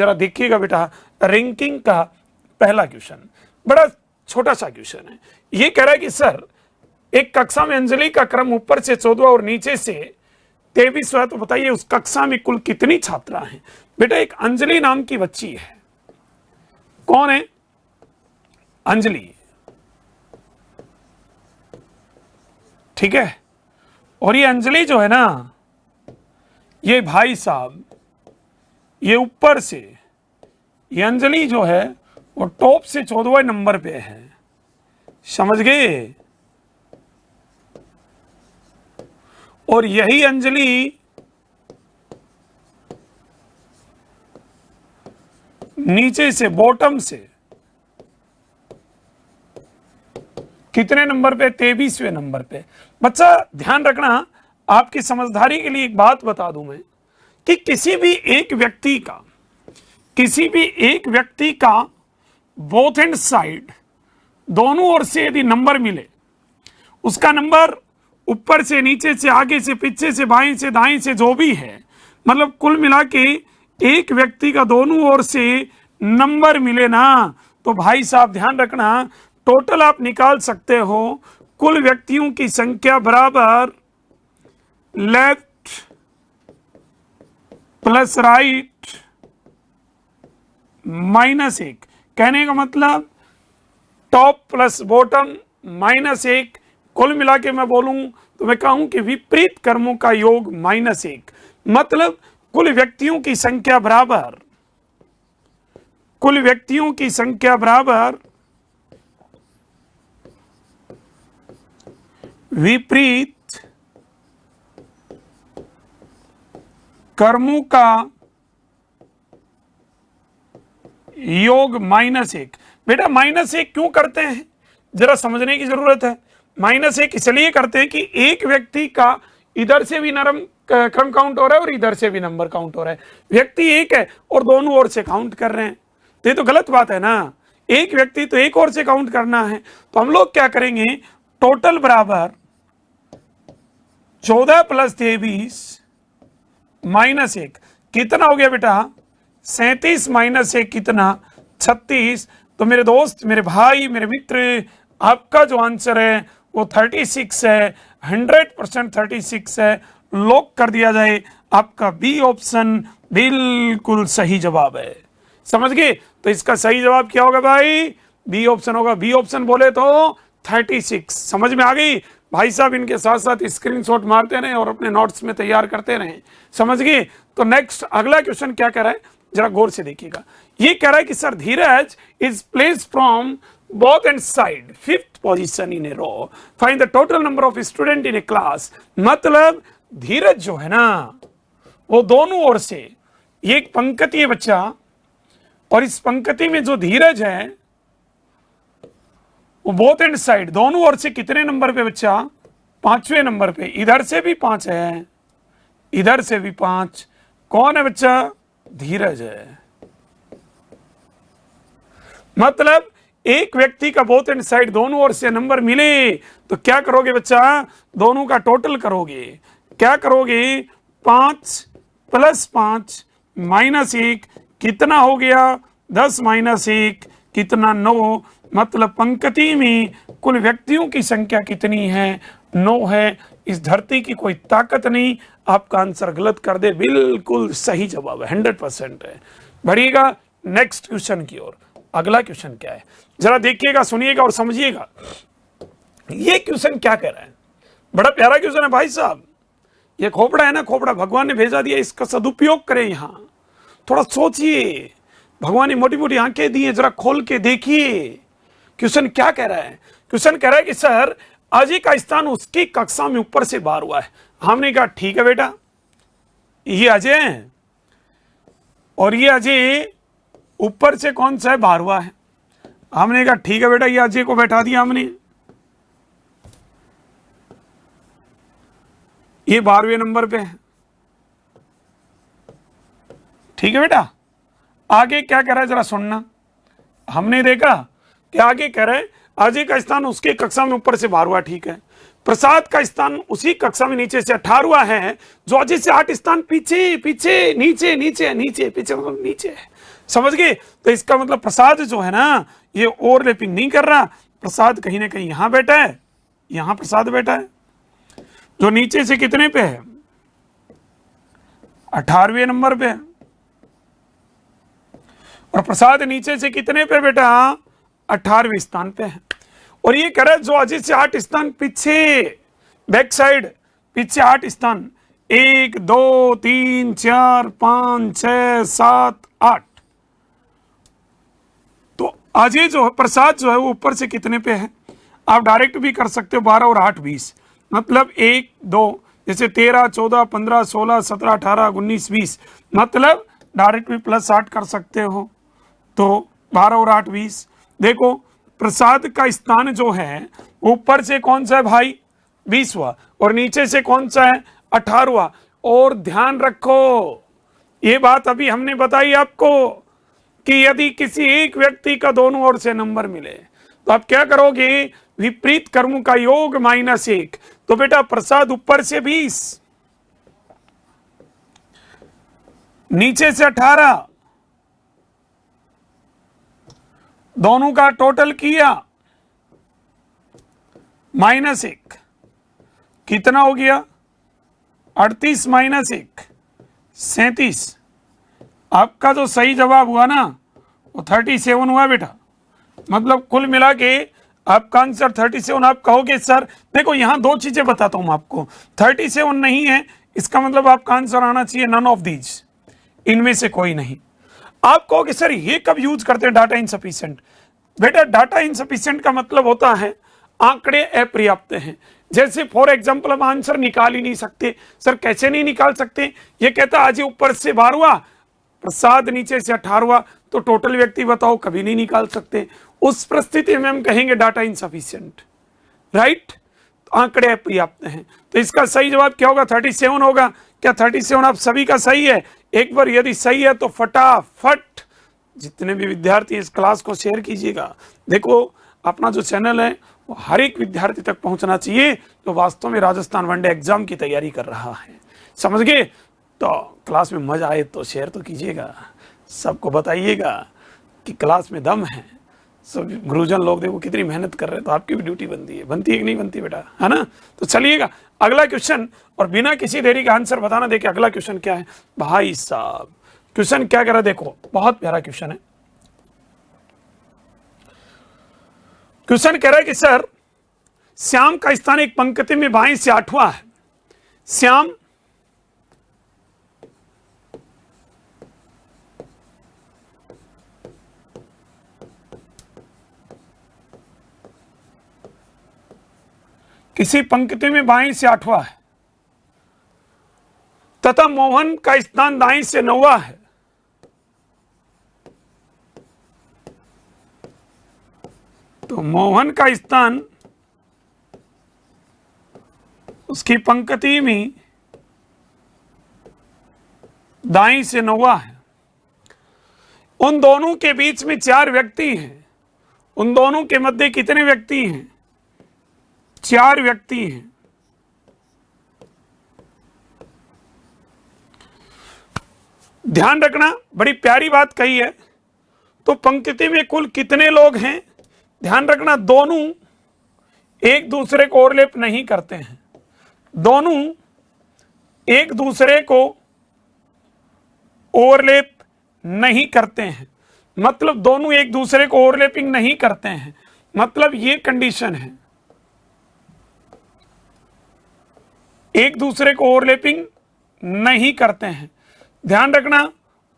जरा देखिएगा बेटा, रैंकिंग का पहला क्वेश्चन बड़ा छोटा सा क्वेश्चन है। ये कह रहा है कि सर एक कक्षा में अंजलि का क्रम ऊपर से 14 और नीचे से 23 है, तो बताइए उस कक्षा में कुल कितनी छात्रा हैं। बेटा एक अंजलि नाम की बच्ची है। कौन है? अंजलि, ठीक है। और ये अंजलि जो है ना, ये भाई साहब, ये ऊपर से, ये अंजलि जो है वो टॉप से 14वें नंबर पे है, समझ गए। और यही अंजलि नीचे से, बॉटम से कितने नंबर पे? 23वें नंबर पे। बच्चा ध्यान रखना, आपकी समझदारी के लिए एक बात बता दूं मैं कि किसी भी एक व्यक्ति का बोथ एंड साइड, दोनों ओर से यदि नंबर मिले, उसका नंबर ऊपर से, नीचे से, आगे से, पीछे से, बाएं से, दाएं से, जो भी है, मतलब कुल मिला के एक व्यक्ति का दोनों ओर से नंबर मिले ना, तो भाई साहब ध्यान रखना, टोटल आप निकाल सकते हो कुल व्यक्तियों की संख्या बराबर लेफ्ट प्लस राइट -1। कहने का मतलब टॉप प्लस बॉटम -1। कुल मिला के मैं बोलूं तो मैं कहूं कि विपरीत कर्मों का योग -1, मतलब कुल व्यक्तियों की संख्या बराबर, विपरीत कर्मों का योग -1। बेटा -1 क्यों करते हैं, जरा समझने की जरूरत है। -1 इसलिए करते हैं कि एक व्यक्ति का इधर से भी क्रम काउंट हो रहा है और इधर से भी नंबर काउंट हो रहा है। व्यक्ति एक है और दोनों ओर से काउंट कर रहे हैं, तो ये तो गलत बात है ना। एक व्यक्ति तो एक ओर से काउंट करना है, तो हम लोग क्या करेंगे, टोटल बराबर 14 + 23 -1 कितना हो गया बेटा? 37 -1 कितना? 36। तो मेरे दोस्त, मेरे भाई, मेरे मित्र, आपका जो आंसर है वो 36 है, 100% 36 है। लॉक कर दिया जाए, आपका बी ऑप्शन बिल्कुल सही जवाब है। समझ गए? तो इसका सही जवाब क्या होगा भाई? बी ऑप्शन होगा। बी ऑप्शन बोले तो 36। समझ में आ गई? भाई साहब इनके साथ साथ स्क्रीनशॉट मारते रहें और अपने नोट्स में तैयार करते रहें। समझ गए? तो नेक्स्ट अगला क्वेश्चन क्या कह रहा है, जरा गौर से देखिएगा। ये कह रहा है कि sir Dheeraj is placed from both and side 5th position in a row, find the total number of student in a class। मतलब धीरज जो है ना, वो दोनों ओर से, ये एक पंक्ति है बच्चा, और इस पंक्ति में जो धीरज है वो बोथ एंड साइड, दोनों ओर से कितने नंबर पे बच्चा? 5वें नंबर पे। इधर से भी 5 है, इधर से भी 5। कौन है बच्चा? धीरज है। मतलब एक व्यक्ति का बोथ एंड साइड, दोनों ओर से नंबर मिले तो क्या करोगे बच्चा? दोनों का टोटल करोगे। क्या करोगे? 5 + 5 -1 कितना हो गया? 10 - 1 कितना? 9। मतलब पंक्ति में कुल व्यक्तियों की संख्या कितनी है? 9 है। इस धरती की कोई ताकत नहीं आपका आंसर गलत कर दे। बिल्कुल सही जवाब है, 100% है। बढ़िएगा नेक्स्ट क्वेश्चन की ओर। अगला क्वेश्चन क्या है, जरा देखिएगा, सुनिएगा और समझिएगा। ये क्वेश्चन क्या कह रहा है? बड़ा प्यारा क्वेश्चन है भाई साहब। ये खोपड़ा है ना, खोपड़ा भगवान ने भेजा दिया, इसका सदुपयोग करें। यहां थोड़ा सोचिए, भगवान ने मोटी मोटी आंखें दी हैं, जरा खोल के देखिए क्वेश्चन क्या कह रहा है। क्वेश्चन कह रहा है कि सर अजय का स्थान उसकी कक्षा में ऊपर से बाहर हुआ है। हमने कहा ठीक है बेटा, ये अजय है और ये अजय ऊपर से कौन सा है? बाहर हुआ है। हमने कहा ठीक है बेटा, ये अजय को बैठा दिया हमने, ये 12वें नंबर पे है। ठीक है बेटा, आगे क्या कह रहा है जरा सुनना। हमने देखा कि आगे कह रहा है अजय का स्थान उसके कक्षा में ऊपर से बाहर हुआ, ठीक है। प्रसाद का स्थान उसी कक्षा में नीचे से 18वां है, जो अजय से 8 स्थान पीछे, पीछे, नीचे, नीचे, नीचे, पीछे, नीचे है। समझ गए? तो इसका मतलब प्रसाद जो है ना ये ओवरलैपिंग नहीं कर रहा, प्रसाद कहीं ना कहीं यहां बैठा है, यहां प्रसाद बैठा है जो नीचे से कितने पे है, 18वें नंबर पे है, और प्रसाद नीचे से कितने पे बेटा, 18वें स्थान पे है। और ये कह रहा है जो अजीत से 8 स्थान पीछे, बैक साइड पीछे 8 स्थान, 1 2 3 4 5 6 7 8, तो अजय जो है प्रसाद जो है वो ऊपर से कितने पे है, आप डायरेक्ट भी कर सकते हो, 12 और 8 20, मतलब 1 2, जैसे 13 14 15 16 17 18 19 20, मतलब डायरेक्ट भी +8 कर सकते हो, तो 12 और 8 20। देखो प्रसाद का स्थान जो है ऊपर से कौन सा है भाई, 20वां, और नीचे से कौन सा है, 18वां। और ध्यान रखो ये बात अभी हमने बताई आपको कि यदि किसी एक व्यक्ति का दोनों ओर से नंबर मिले तो आप क्या करोगे, विपरीत कर्मों का योग -1, तो बेटा प्रसाद ऊपर से 20, नीचे से 18, दोनों का टोटल किया -1, कितना हो गया, 38 - 1 37। आपका जो सही जवाब हुआ ना वो 37 हुआ बेटा, मतलब कुल मिला के आपका आंसर 37। आप कहोगे सर देखो यहां दो चीजें बताता हूं आपको, 37 नहीं है इसका मतलब आपका आंसर आना चाहिए नन ऑफ दीज, इनमें से कोई नहीं। आप कहोगे सर ये कब यूज करते हैं डाटा इनसफिशिएंट, बेटा डाटा इनसफिशिएंट का मतलब होता है आंकड़े अपर्याप्त हैं। जैसे फॉर एग्जांपल हम आंसर निकाल ही नहीं सकते, सर कैसे नहीं निकाल सकते, ये कहता आज ऊपर से 12वां प्रसाद नीचे से 18वां, तो टोटल व्यक्ति बताओ, कभी नहीं निकाल सकते। उस परिस्थिति में हम कहेंगे डाटा इनसफिशिएंट, राइट, आंकड़े अपर्याप्त हैं। तो इसका सही जवाब क्या होगा, 37 होगा। क्या 37 आप सभी का सही है? एक बार यदि सही है तो फटाफट जितने भी विद्यार्थी इस क्लास को शेयर कीजिएगा। देखो अपना जो चैनल है वो हर एक विद्यार्थी तक पहुंचना चाहिए जो वास्तव में राजस्थान वनडे एग्जाम की तैयारी कर रहा है, समझ गए? तो क्लास में मजा आए तो शेयर तो कीजिएगा, सबको बताइएगा कि क्लास में दम है। सब गुरुजन लोग देखो कितनी मेहनत कर रहे हैं, तो आपकी भी ड्यूटी बनती है कि नहीं बनती बेटा, है ना? तो चलिएगा अगला क्वेश्चन, और बिना किसी देरी का आंसर बताना। देखिए अगला क्वेश्चन क्या है भाई साहब, क्वेश्चन क्या कह रहा है, देखो बहुत प्यारा क्वेश्चन है। क्वेश्चन कह रहा है कि सर श्याम का स्थान एक पंक्ति में बाएं से 8वां है। श्याम किसी पंक्ति में बाएं से 8वां है तथा मोहन का स्थान दाएं से 9वां है, तो मोहन का स्थान उसकी पंक्ति में दाएं से 9वां है। उन दोनों के बीच में 4 व्यक्ति हैं, उन दोनों के मध्य कितने व्यक्ति हैं, 4 व्यक्ति हैं। ध्यान रखना बड़ी प्यारी बात कही है। तो पंक्ति में कुल कितने लोग हैं, ध्यान रखना दोनों एक दूसरे को ओवरलैप नहीं करते हैं, दोनों एक दूसरे को ओवरलैप नहीं करते हैं, मतलब दोनों एक दूसरे को ओवरलैपिंग नहीं करते हैं, मतलब ये कंडीशन है, एक दूसरे को ओवरलैपिंग नहीं करते हैं। ध्यान रखना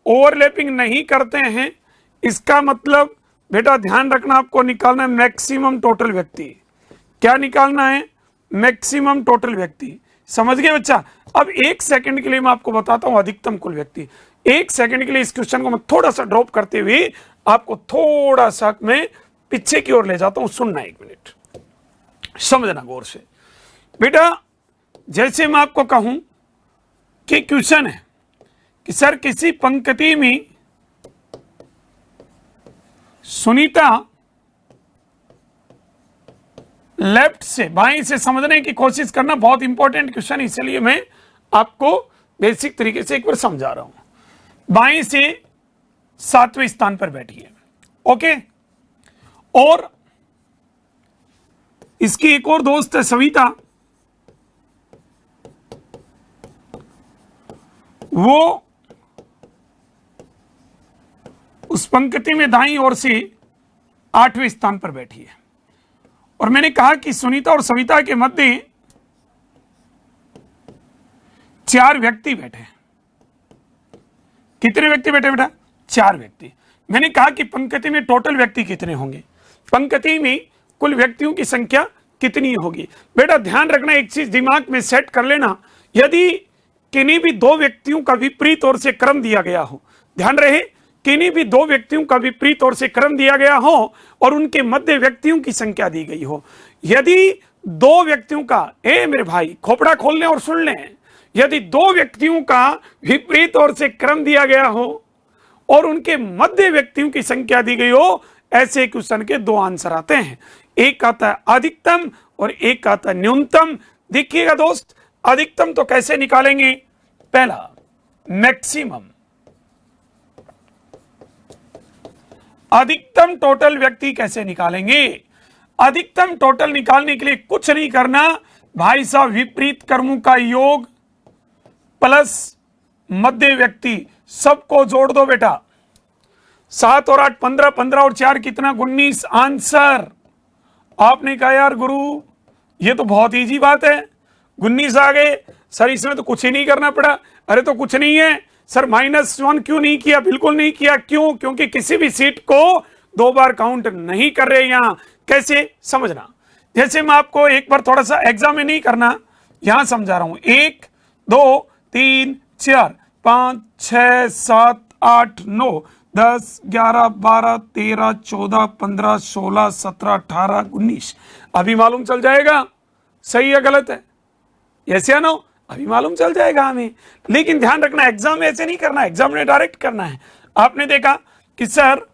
ओवरलैपिंग नहीं करते हैं, इसका मतलब बेटा ध्यान रखना आपको निकालना है मैक्सिमम टोटल व्यक्ति। क्या निकालना है, मैक्सिमम टोटल व्यक्ति, समझ गए बच्चा? अब 1 सेकंड के लिए मैं आपको बताता हूं अधिकतम कुल व्यक्ति। 1 सेकंड के लिए इस क्वेश्चन को मैं थोड़ा सा ड्रॉप करते हुए आपको थोड़ा सा मैं पीछे की ओर ले जाता हूं, सुनना 1 मिनट, समझना गौर से बेटा। जैसे मैं आपको कहूं कि क्वेश्चन है कि सर किसी पंक्ति में सुनीता लेफ्ट से, बाएं से समझने की कोशिश करना, बहुत इंपॉर्टेंट क्वेश्चन, इसलिए मैं आपको बेसिक तरीके से एक बार समझा रहा हूं। बाएं से 7वें स्थान पर बैठी है। ओके, और इसकी एक और दोस्त है सविता, वो उस पंक्ति में दाईं ओर से 8वें स्थान पर बैठी है। और मैंने कहा कि सुनीता और सविता के मध्य 4 व्यक्ति बैठे हैं। कितने व्यक्ति बैठे बेटा? 4 व्यक्ति। मैंने कहा कि पंक्ति में टोटल व्यक्ति कितने होंगे, पंक्ति में कुल व्यक्तियों की संख्या कितनी होगी। बेटा ध्यान रखना, एक चीज दिमाग में सेट कर लेना, यदि किन्हीं भी 2 व्यक्तियों का विपरीत ओर से क्रम दिया गया हो, ध्यान रहे, किन्हीं भी 2 व्यक्तियों का विपरीत ओर से क्रम दिया गया हो और उनके मध्य व्यक्तियों की संख्या दी गई हो, यदि 2 व्यक्तियों का, मेरे भाई खोपड़ा खोल लें और सुन लें, यदि 2 व्यक्तियों का विपरीत ओर से क्रम दिया गया हो और उनके मध्य व्यक्तियों की संख्या दी गई हो, ऐसे क्वेश्चन के 2 आंसर आते हैं। एक आता है अधिकतम और एक आता है न्यूनतम। देखिएगा दोस्त, अधिकतम तो कैसे निकालेंगे? पहला मैक्सिमम, अधिकतम टोटल व्यक्ति कैसे निकालेंगे? अधिकतम टोटल निकालने के लिए कुछ नहीं करना भाई साहब, विपरीत क्रमों का योग प्लस मध्य व्यक्ति, सबको जोड़ दो बेटा। 7 और 8 15, 15 और 4 कितना? 19 आंसर। आपने कहा यार गुरु ये तो बहुत इजी बात है, 19 आ गए सर, इसमें तो कुछ ही नहीं करना पड़ा। अरे तो कुछ नहीं है सर, -1 क्यों नहीं किया? बिल्कुल नहीं किया। क्यों? क्योंकि किसी भी सीट को 2 बार काउंट नहीं कर रहे। यहां कैसे समझना, जैसे मैं आपको एक बार थोड़ा सा एग्जाम में नहीं करना, यहां समझा रहा हूं। 1 2 3 4 5 6 7 8 9 10 11 12 13 14 15 16 17 18 19। अभी मालूम चल जाएगा सही है गलत है, यस या नो? अभी मालूम चल जाएगा हमें। लेकिन ध्यान रखना, एग्जाम में ऐसे नहीं करना, एग्जाम में डायरेक्ट करना है। आपने देखा कि सर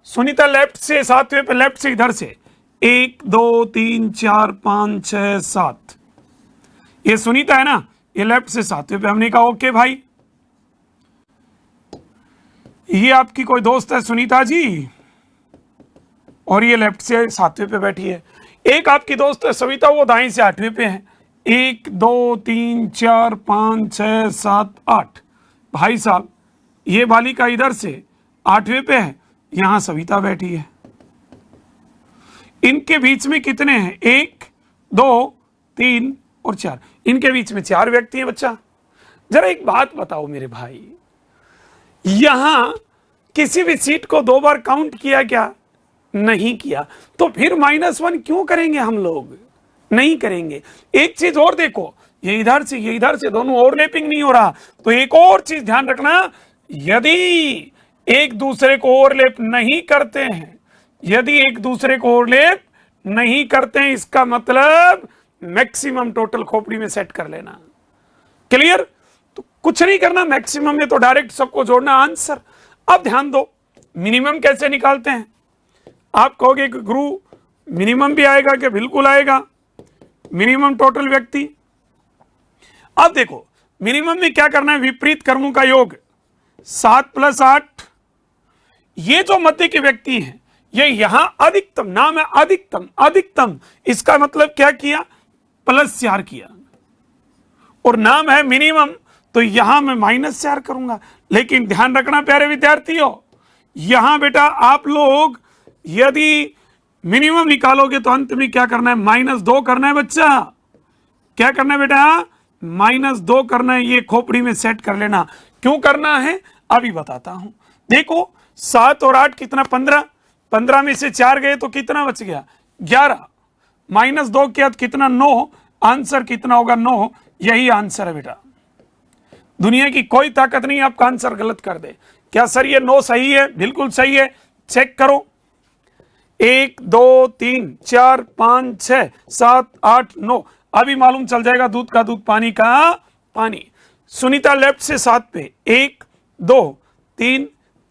सुनीता लेफ्ट से 7वें पे, लेफ्ट से इधर से 1 2 3 4 5 6 7, ये सुनीता है ना, ये लेफ्ट से 7वें पे। हमने कहा ओके भाई, ये आपकी कोई दोस्त है सुनीता जी, और ये लेफ्ट से 7वें पे बैठी है। एक आपकी दोस्त है सविता, वो दाएं से 8वें पे है। 1 2 3 4 5 6 7 8, भाई साहब ये बालिका इधर से 8वें पे है, यहां सविता बैठी है। इनके बीच में कितने हैं? 1 2 3 और 4, इनके बीच में 4 व्यक्ति हैं। बच्चा जरा एक बात बताओ मेरे भाई, यहां किसी भी सीट को 2 बार काउंट किया क्या? नहीं किया। तो फिर -1 क्यों करेंगे हम लोग? नहीं करेंगे। एक चीज और देखो, ये इधर से ये इधर से दोनों ओवरलैपिंग नहीं हो रहा। तो एक और चीज ध्यान रखना, यदि एक दूसरे को ओवरलैप नहीं करते हैं, यदि एक दूसरे को ओवरलैप नहीं करते हैं, इसका मतलब मैक्सिमम टोटल खोपड़ी में सेट कर लेना। क्लियर? तो कुछ नहीं करना, मैक्सिमम में तो डायरेक्ट सबको जोड़ना आंसर। अब ध्यान दो, मिनिमम कैसे निकालते हैं? आप कहोगे कि गुरु मिनिमम भी आएगा क्या? बिल्कुल आएगा, मिनिमम टोटल व्यक्ति। अब देखो मिनिमम में क्या करना है? विपरीत क्रमों का योग 7 + 8, ये जो मध्य के व्यक्ति हैं, ये यहां अधिकतम, नाम है अधिकतम, अधिकतम इसका मतलब क्या किया? +4 किया। और नाम है मिनिमम, तो यहां मैं -4 करूंगा। लेकिन ध्यान रखना प्यारे विद्यार्थियों, यहां बेटा आप लोग यदि मिनिमम निकालोगे तो अंत में क्या करना है? -2 करना है बच्चा। क्या करना है बेटा? -2 करना है। ये खोपड़ी में सेट कर लेना। क्यों करना है अभी बताता हूं। देखो 7 और 8 कितना? 15, 15 में से 4 गए तो कितना बच गया? 11, -2 किया तो कितना? 9। आंसर कितना होगा? 9। यही आंसर है बेटा। दुनिया की कोई ताकत नहीं आपका आंसर गलत कर दे। क्या सर ये 9 सही है? बिल्कुल सही है, चेक करो। 1 2 3 4 5 6 7 8 9, अभी मालूम चल जाएगा दूध का दूध पानी का पानी। सुनीता लेफ्ट से 7 पे, 1 2 3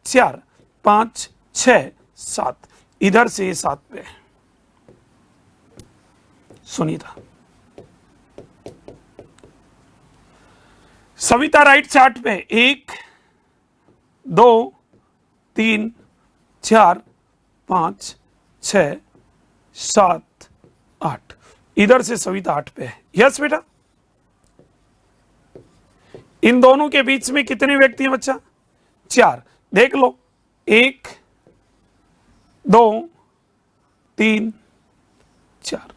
4 5 6 7, इधर से 7 पे सुनीता। सविता राइट से 8 पे, 1 2 3 4 5 6 7 8। इधर से सविता 8 पे है। यस बेटा, इन दोनों के बीच में कितने व्यक्ति हैं बच्चा? 4। देख लो, 1 2 3 4।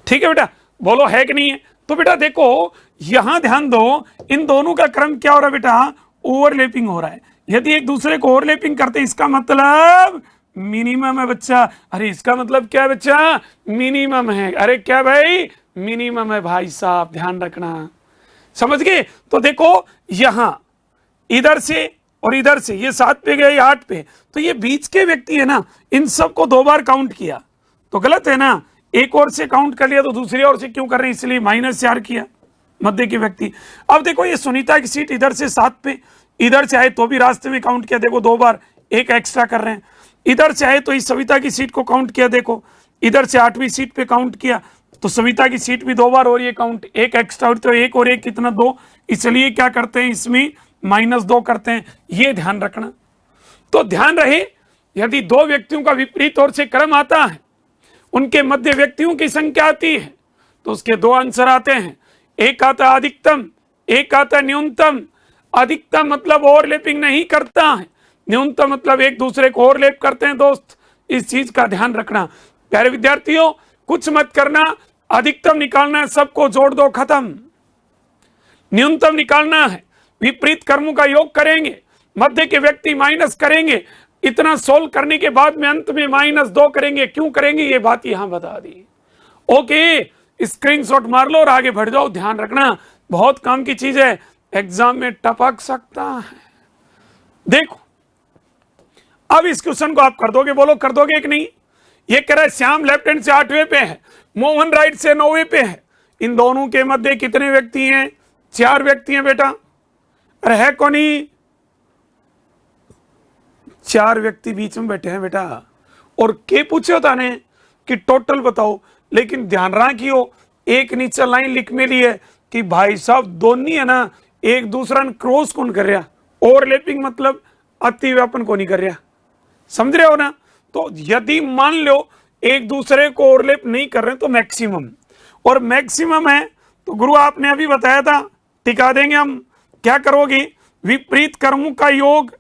ठीक है बेटा, बोलो है कि नहीं है? तो बेटा देखो, यहां ध्यान दो, इन दोनों का क्रम क्या हो रहा है बेटा? ओवरलैपिंग हो रहा है। यदि एक दूसरे को ओवरलैपिंग करते हैं, इसका मतलब मिनिमम है बच्चा। अरे इसका मतलब क्या है बच्चा? मिनिमम है। अरे क्या भाई? मिनिमम है भाई साहब, ध्यान रखना, समझ गए? तो देखो यहां इधर से और इधर से ये 7 पे गए, ये 8 पे, तो ये बीच के व्यक्ति है ना, इन सबको 2 बार काउंट किया तो गलत है ना। एक और से काउंट कर लिया तो दूसरी ओर से क्यों कर रहे हैं? इसलिए -4 किया मध्य के व्यक्ति। अब देखो ये सुनीता की सीट इधर से 7 पे, इधर से आए तो भी रास्ते में काउंट किया, देखो 2 बार, एक एक्स्ट्रा कर रहे हैं। इधर से आए तो इस सविता की सीट को काउंट किया, देखो इधर से 8वीं सीट पे काउंट किया तो सविता की सीट भी 2 बार हो रही है काउंट, एक एक्स्ट्रा हो, तो 1 और 1 कितना? 2। इसलिए क्या करते हैं, इसमें -2 करते हैं, ये ध्यान रखना। तो ध्यान रहे, यदि 2 व्यक्तियों का विपरीत ओर से क्रम आता है, उनके मध्य व्यक्तियों की संख्या आती है, तो उसके 2 आंसर आते हैं। एक आता है अधिकतम, एक आता है न्यूनतम। अधिकतम मतलब ओवरलैपिंग नहीं करता है, न्यूनतम मतलब एक दूसरे को ओवरलैप करते हैं। दोस्त इस चीज का ध्यान रखना। प्यारे विद्यार्थियों, कुछ मत करना, अधिकतम निकालना है, सबको जोड़ दो, खत्म। न्यूनतम निकालना है, विपरीत कर्मों का योग करेंगे, मध्य के व्यक्ति माइनस करेंगे, इतना सोल्व करने के बाद में अंत में -2 करेंगे। क्यों करेंगे ये बात यहां बता दी। ओके, स्क्रीनशॉट मार लो और आगे बढ़ जाओ। ध्यान रखना, बहुत काम की चीज है, एग्जाम में टपक सकता है। देखो अब इस क्वेश्चन को आप कर दोगे, बोलो कर दोगे कि नहीं? ये कह रहा है श्याम लेफ्ट हैंड से 8वें पे है, मोहन राइट से 9वें पे है। इन दोनों के मध्य कितने व्यक्ति हैं? 4 व्यक्ति हैं बेटा। अरे है कौन ही? 4 व्यक्ति बीच में बैठे हैं बेटा। और के पूछे होता ने कि टोटल बताओ, लेकिन ध्यान रखियो एक नीचे लाइन लिख में ली है कि भाई साहब दोनों है ना, एक दूसरा क्रॉस कौन कर रहा? ओवरलैपिंग मतलब अति व्यापन को नहीं कर रहा, समझ रहे हो ना? तो यदि मान लो एक दूसरे को ओवरलैप नहीं कर रहे तो मैक्सिमम, और मैक्सिमम है तो गुरु आपने अभी बताया था, टिका देंगे हम। क्या करोगे? विपरीत कर्मों का योग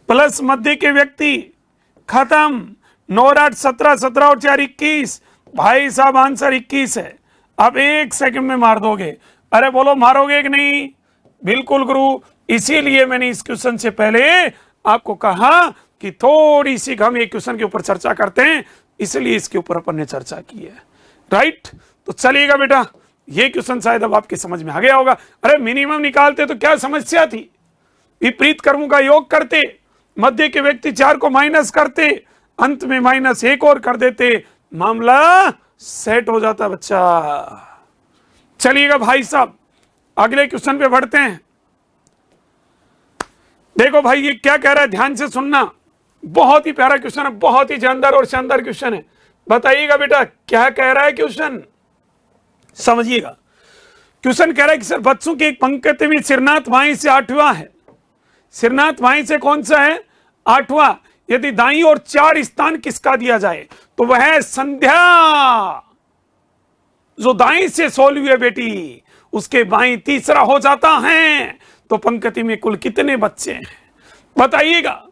प्लस मध्य के व्यक्ति, खत्म। 9 और 8 17, 17 और 4 21। भाई साहब आंसर 21 है। अब 1 सेकंड में मार दोगे। अरे बोलो मारोगे कि नहीं? बिल्कुल गुरु, इसीलिए मैंने इस क्वेश्चन से पहले आपको कहा कि थोड़ी सी हम एक क्वेश्चन के ऊपर चर्चा करते हैं, इसलिए इसके ऊपर अपन ने चर्चा की है। राइट, तो चलिएगा बेटा, ये क्वेश्चन शायद अब आपके समझ में आ गया होगा। अरे मिनिमम निकालते तो क्या समस्या थी? विपरीत कर्मों का योग करते, मध्य के व्यक्ति 4 को माइनस करते, अंत में -1 और कर देते, मामला सेट हो जाता बच्चा। चलिएगा भाई साहब, अगले क्वेश्चन पे बढ़ते हैं। देखो भाई ये क्या कह रहा है, ध्यान से सुनना, बहुत ही प्यारा क्वेश्चन है, बहुत ही जानदार और शानदार क्वेश्चन है। बताइएगा बेटा क्या कह रहा है क्वेश्चन, समझिएगा। क्वेश्चन कह रहा है कि सर बच्चों की एक पंक्ति में सिरनाथ वाई से 8वां है। सिरनाथ वाई से कौन सा है? 8वां। यदि दाईं और 4 स्थान किसका दिया जाए तो वह है संध्या। जो दाईं से 16वीं है बेटी, उसके बाईं तीसरा हो जाता है। तो पंक्ति में कुल कितने बच्चे हैं? बताइएगा,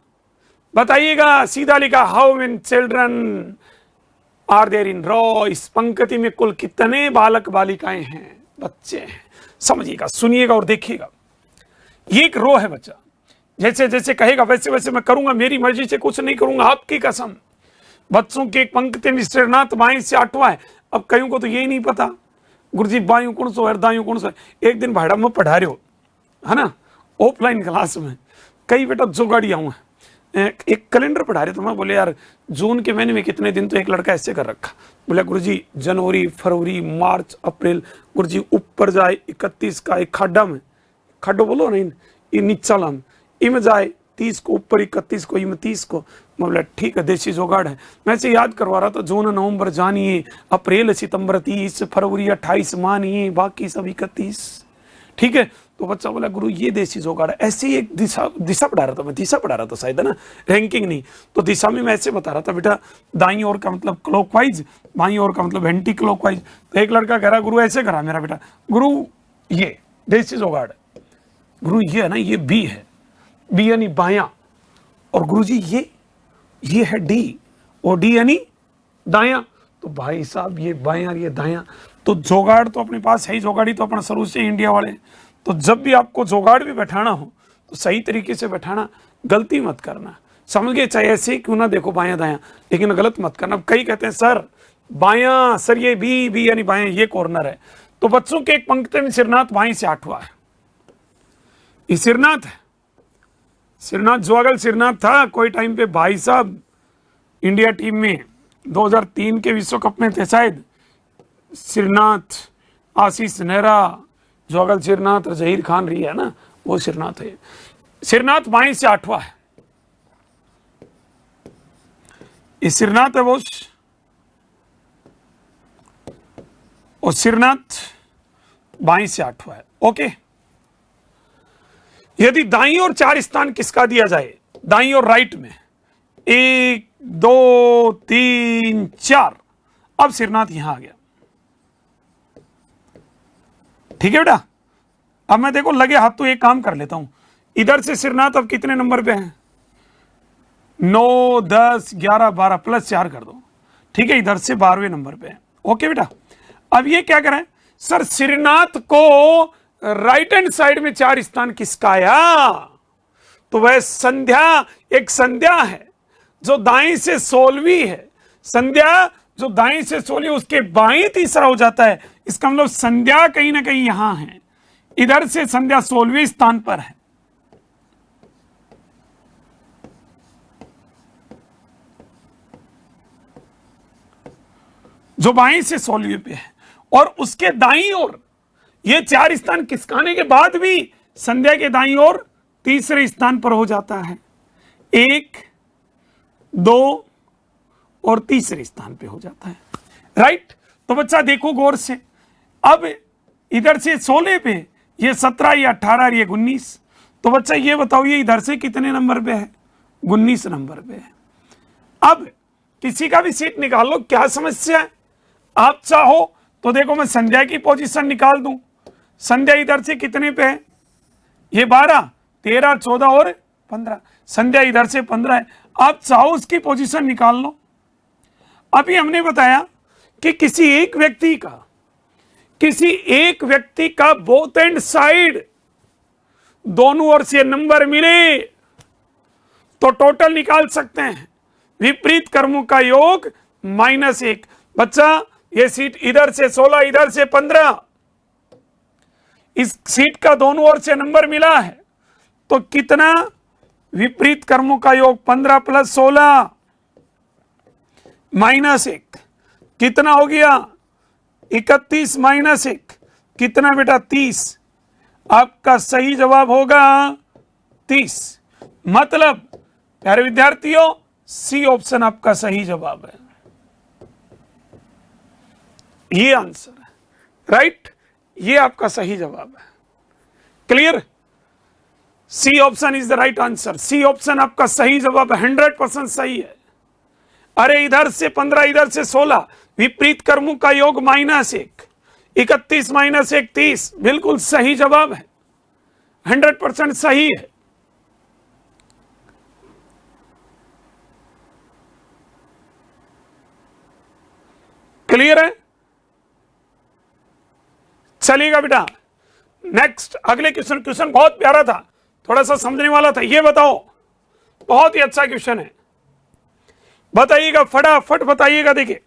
बताइएगा। सीधा लिखा, how many children are there in row. इस पंक्ति में कुल कितने बालक बालिकाएं हैं, बच्चे हैं? समझिएगा, सुनिएगा और देखिएगा। ये एक रो है बच्चा, जैसे जैसे कहेगा वैसे वैसे मैं करूंगा, मेरी मर्जी से कुछ नहीं करूंगा, आपकी कसम। बच्चों की एक पंक्ति में सिरनाथ बाईं से 8वां है। अब कईयों को तो यही नहीं पता, गुरुजी बायूं कौन सो दायूं कौन सो। एक दिन भाड़ा में पढ़ा रहे हो है ना, ऑफलाइन क्लास में, कई बेटा जुगाड़िया हुआ एक कैलेंडर पढ़ा रहे, तो मैं बोले यार जून के महीने में कितने दिन, तो एक लड़का ऐसे कर रखा, बोले गुरुजी जनवरी फरवरी मार्च अप्रैल, गुरुजी ऊपर जाए 31 का एक खाडा में, खाडो बोलो नहीं, ये नीचा में इम जाए 30 को, ऊपर 31 को, इम 30 को। मैं बोला ठीक है, देसी जुगाड़ है। मैं से याद करवा रहा था, जून नवंबर जानिए, अप्रैल सितंबर 30, फरवरी 28 मानिए, बाकी सब 31। ठीक है, तो बच्चा बोला गुरु ये देसी जुगाड़ है। ऐसे ही एक दिशा पढ़ा रहा था मैं, दिशा पढ़ा रहा था शायद, है ना, रैंकिंग नहीं। तो दिशा में मैं ऐसे बता रहा था बेटा, दाईं ओर का मतलब क्लॉकवाइज, बाईं ओर का मतलब एंटी क्लॉकवाइज। तो एक लड़का कह रहा गुरु ऐसे करा मेरा बेटा, गुरु ये देसी जुगाड़ है। गुरु ये है ना, ये बी है, बी यानी बायां, और गुरु जी ये है डी, और डी यानी दायां। तो भाई साहब ये बायां और ये दायां, तो जोगाड़ तो अपने पास है ही, जोगाड़ी तो अपना शुरू से इंडिया वाले। तो जब भी आपको जोगाड़ भी बैठाना हो तो सही तरीके से बैठाना, गलती मत करना, समझ गए, चाहे ऐसे क्यों ना देखो बायां दायां, लेकिन गलत मत करना। कई कहते हैं सर बायां, सर ये बी यानी बायां, ये कॉर्नर है। तो बच्चों के एक पंक्ति में सिरनाथ बाईं से 8वां है, ये सिरनाथ है। सिरनाथ जोगल सिरनाथ था कोई टाइम पे भाई साहब, इंडिया टीम में 2003 के विश्व कप में थे शायद। सिरनाथ, आशीष नेहरा, जोगल सिरनाथ, जहीर खान रही है ना, वो सिरनाथ है। सिरनाथ बाईं से 8वां है, ये सिरनाथ है वो, और सिरनाथ बाईं से 8वां है। ओके, यदि दाईं और 4 स्थान किसका दिया जाए, दाईं और राइट में 1 2 3 4, अब सिरनाथ यहां आ गया, ठीक है बेटा। अब मैं देखो लगे हाथ तो एक काम कर लेता हूं, इधर से सिरनाथ अब कितने नंबर पे है, 9 10 11 12 प्लस 4 कर दो, ठीक है, इधर से 12वें नंबर पे है। ओके बेटा, अब ये क्या करें सर, सिरनाथ को राइट हैंड साइड में 4 स्थान किसका आया, तो वह संध्या, एक संध्या है जो दाएं से 16वीं है, संध्या जो दाएं से 16वीं, उसके बाएं तीसरा हो जाता है। इसका मतलब संध्या कहीं ना कहीं यहां है, इधर से संध्या 16वें स्थान पर है। जो बाएं से 16वीं पे है, और उसके दाईं ओर ये 4 स्थान किसका आने के बाद भी संध्या के दाईं ओर तीसरे स्थान पर हो जाता है, 1 2 और तीसरे स्थान पे हो जाता है, राइट। तो बच्चा देखो गौर से, अब इधर से 16 पे, ये 17, ये 18, ये 19। तो बच्चा ये बताओ ये इधर से कितने नंबर पे है, 19 नंबर पे है। अब किसी का भी सीट निकाल लो, क्या समस्या है। आप चाहो तो देखो मैं संध्या की पोजीशन निकाल दूं, संध्या इधर से कितने पे है, ये 12 13 14 और 15, संध्या इधर से 15 है। आप चाहो उसकी पोजीशन निकाल लो। अभी हमने बताया कि किसी एक व्यक्ति का बोथ एंड साइड दोनों ओर से नंबर मिले तो टोटल निकाल सकते हैं, विपरीत कर्मों का योग -1। बच्चा ये सीट इधर से 16, इधर से 15, इस सीट का दोनों ओर से नंबर मिला है, तो कितना, विपरीत कर्मों का योग 15 + 16 -1 कितना हो गया, 31 -1 कितना बेटा, 30। आपका सही जवाब होगा 30। मतलब प्यारे विद्यार्थियों, सी ऑप्शन आपका सही जवाब है, ये आंसर है, राइट, ये आपका सही जवाब है। Clear, C option is the right answer, C option आपका सही जवाब है, 100% सही है। अरे इधर से 15, इधर से 16, विपरीत कर्मों का योग -1, 31 -1 30, बिल्कुल सही जवाब है, 100% सही है। क्लियर है, चलिएगा बेटा नेक्स्ट, अगले क्वेश्चन बहुत प्यारा था, थोड़ा सा समझने वाला था। ये बताओ, बहुत ही अच्छा क्वेश्चन है, बताइएगा फटाफट बताइएगा। देखिए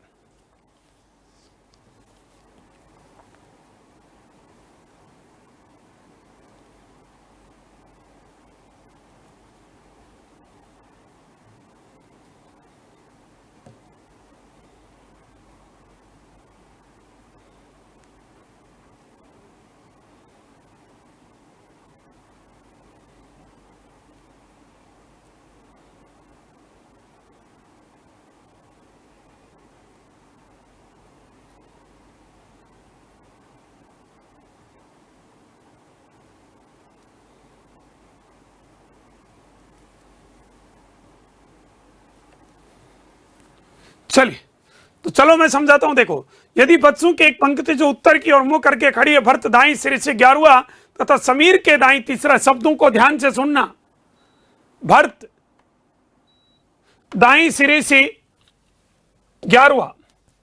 चलिए, तो चलो मैं समझाता हूं। देखो, यदि बच्चों की एक पंक्ति जो उत्तर की ओर मुंह करके खड़ी है, भरत दाईं सिरे से 11वां तथा समीर के दाईं तीसरा, शब्दों को ध्यान से सुनना। भरत दाईं सिरे से 11वां,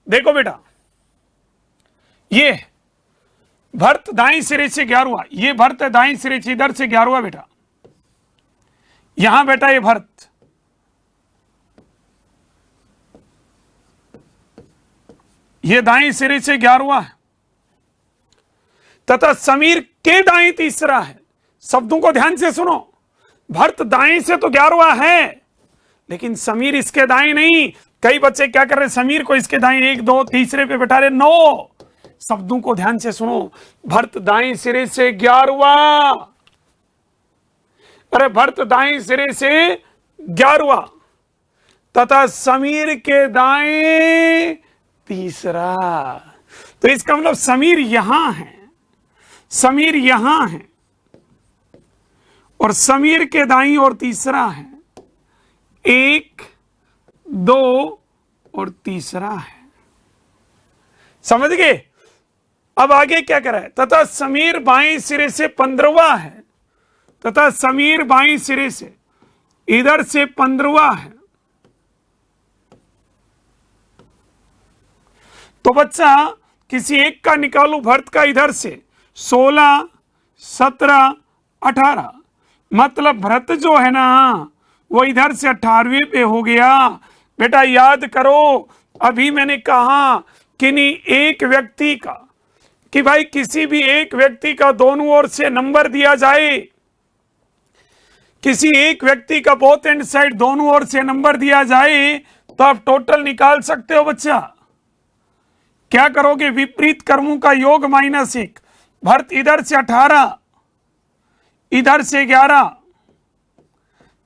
देखो बेटा, ये भरत दाईं सिरे से 11वां, ये भरत है दाईं सिरे से, इधर से 11वां बेटा, यहां बेटा ये भरत, ये दाईं सिरे से 11वां है, तथा समीर के दाईं तीसरा है। शब्दों को ध्यान से सुनो, भरत दाईं से तो 11वां है, लेकिन समीर इसके दाईं नहीं। कई बच्चे क्या कर रहे हैं, समीर को इसके दाईं 1 2 तीसरे पे बैठा रहे। नो, शब्दों को ध्यान से सुनो। भरत दाईं सिरे से 11वां, अरे भरत दाईं सिरे से 11वां तथा समीर के दाएं तीसरा। तो इसका मतलब समीर यहां है, समीर यहां है, और समीर के दाईं और तीसरा है, 1 2 और तीसरा है। समझ गए? अब आगे क्या करा है, तथा समीर बाईं सिरे से 15वां है, तथा समीर बाईं सिरे से इधर से 15वां है। तो बच्चा किसी एक का निकालो, भरत का इधर से 16 17 18, मतलब भरत जो है ना वो इधर से 18वें पे हो गया। बेटा याद करो, अभी मैंने कहा कि नहीं एक व्यक्ति का, कि भाई किसी भी एक व्यक्ति का दोनों ओर से नंबर दिया जाए, किसी एक व्यक्ति का बोथ एंड साइड दोनों ओर से नंबर दिया जाए, तो आप टोटल निकाल सकते हो बच्चा। क्या करोगे, विपरीत कर्मों का योग -1। भरत इधर से 18, इधर से 11,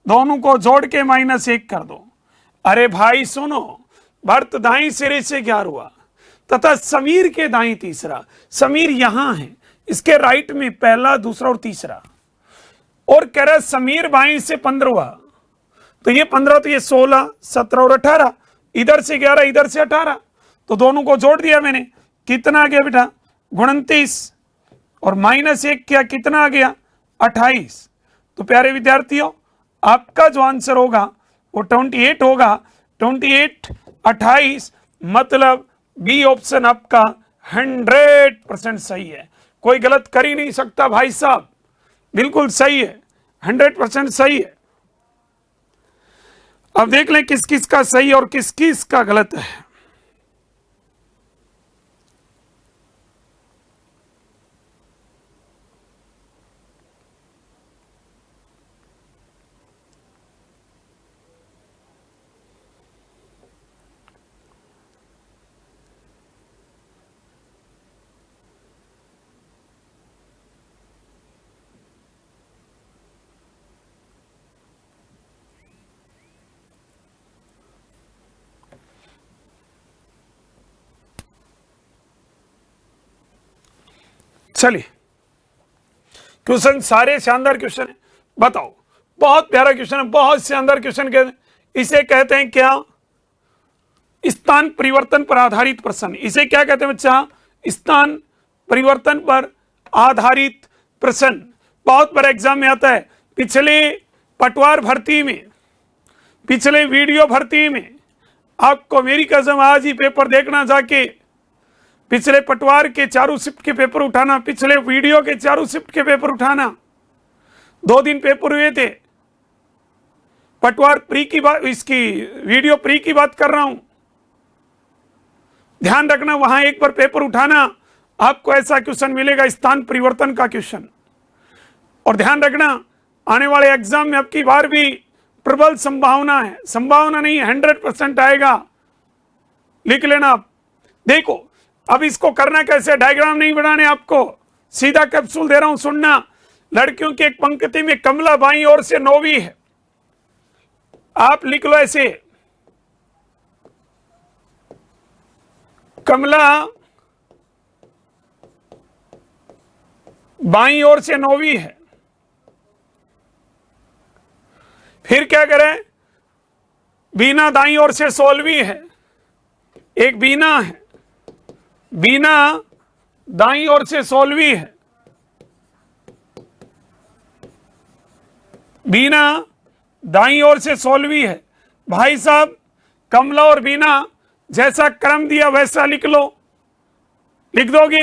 दोनों को जोड़ के -1 कर दो। अरे भाई सुनो, भरत दाईं सिरे से 11वां तथा समीर के दाईं तीसरा। समीर यहां है, इसके राइट में पहला, दूसरा और तीसरा, और कह रहा समीर बाईं से 15वां, तो ये 15, तो ये 16 17 और 18, इधर से 11 इधर से 18, तो दोनों को जोड़ दिया मैंने। कितना आ गया बेटा, 29, और -1 किया, कितना आ गया 28। तो प्यारे विद्यार्थियों, आपका जो आंसर होगा वो 28 होगा। 28 28, मतलब बी ऑप्शन आपका 100% सही है। कोई गलत कर ही नहीं सकता भाई साहब, बिल्कुल सही है, 100% सही है। अब देख लें किस किस का सही और किस किस का गलत है। चलिए, क्वेश्चन सारे शानदार क्वेश्चन है। बताओ, बहुत प्यारा क्वेश्चन है, बहुत शानदार क्वेश्चन कहते, इसे कहते हैं क्या, स्थान परिवर्तन पर आधारित प्रश्न। इसे क्या कहते हैं बच्चा, स्थान परिवर्तन पर आधारित प्रश्न। बहुत बड़ा एग्जाम में आता है। पिछले पटवार भर्ती में, पिछले वीडियो भर्ती में, आपको मेरी कसम आज ही पेपर देखना, जाके पिछले पटवार के चारों शिफ्ट के पेपर उठाना, पिछले वीडियो के चारों शिफ्ट के पेपर उठाना। 2 दिन पेपर हुए थे। पटवार प्री की बात, इसकी वीडियो प्री की बात कर रहा हूं, ध्यान रखना, वहां एक बार पेपर उठाना, आपको ऐसा क्वेश्चन मिलेगा, स्थान परिवर्तन का क्वेश्चन। और ध्यान रखना, आने वाले एग्जाम में आपकी बार भी प्रबल संभावना है, संभावना नहीं 100% आएगा, लिख लेना आप। देखो अब इसको करना कैसे, डायग्राम नहीं बनाने आपको, सीधा कैप्सूल दे रहा हूं, सुनना। लड़कियों की एक पंक्ति में कमला बाईं ओर से 9वीं है, आप लिख लो ऐसे, कमला बाईं ओर से 9वीं है। फिर क्या करें, बीना दाईं ओर से 16वीं है, एक बीना है, बीना दाईं ओर से 16वीं है, बीना दाईं ओर से 16वीं है। भाई साहब कमला और बीना जैसा क्रम दिया वैसा लिख लो, लिख दोगे।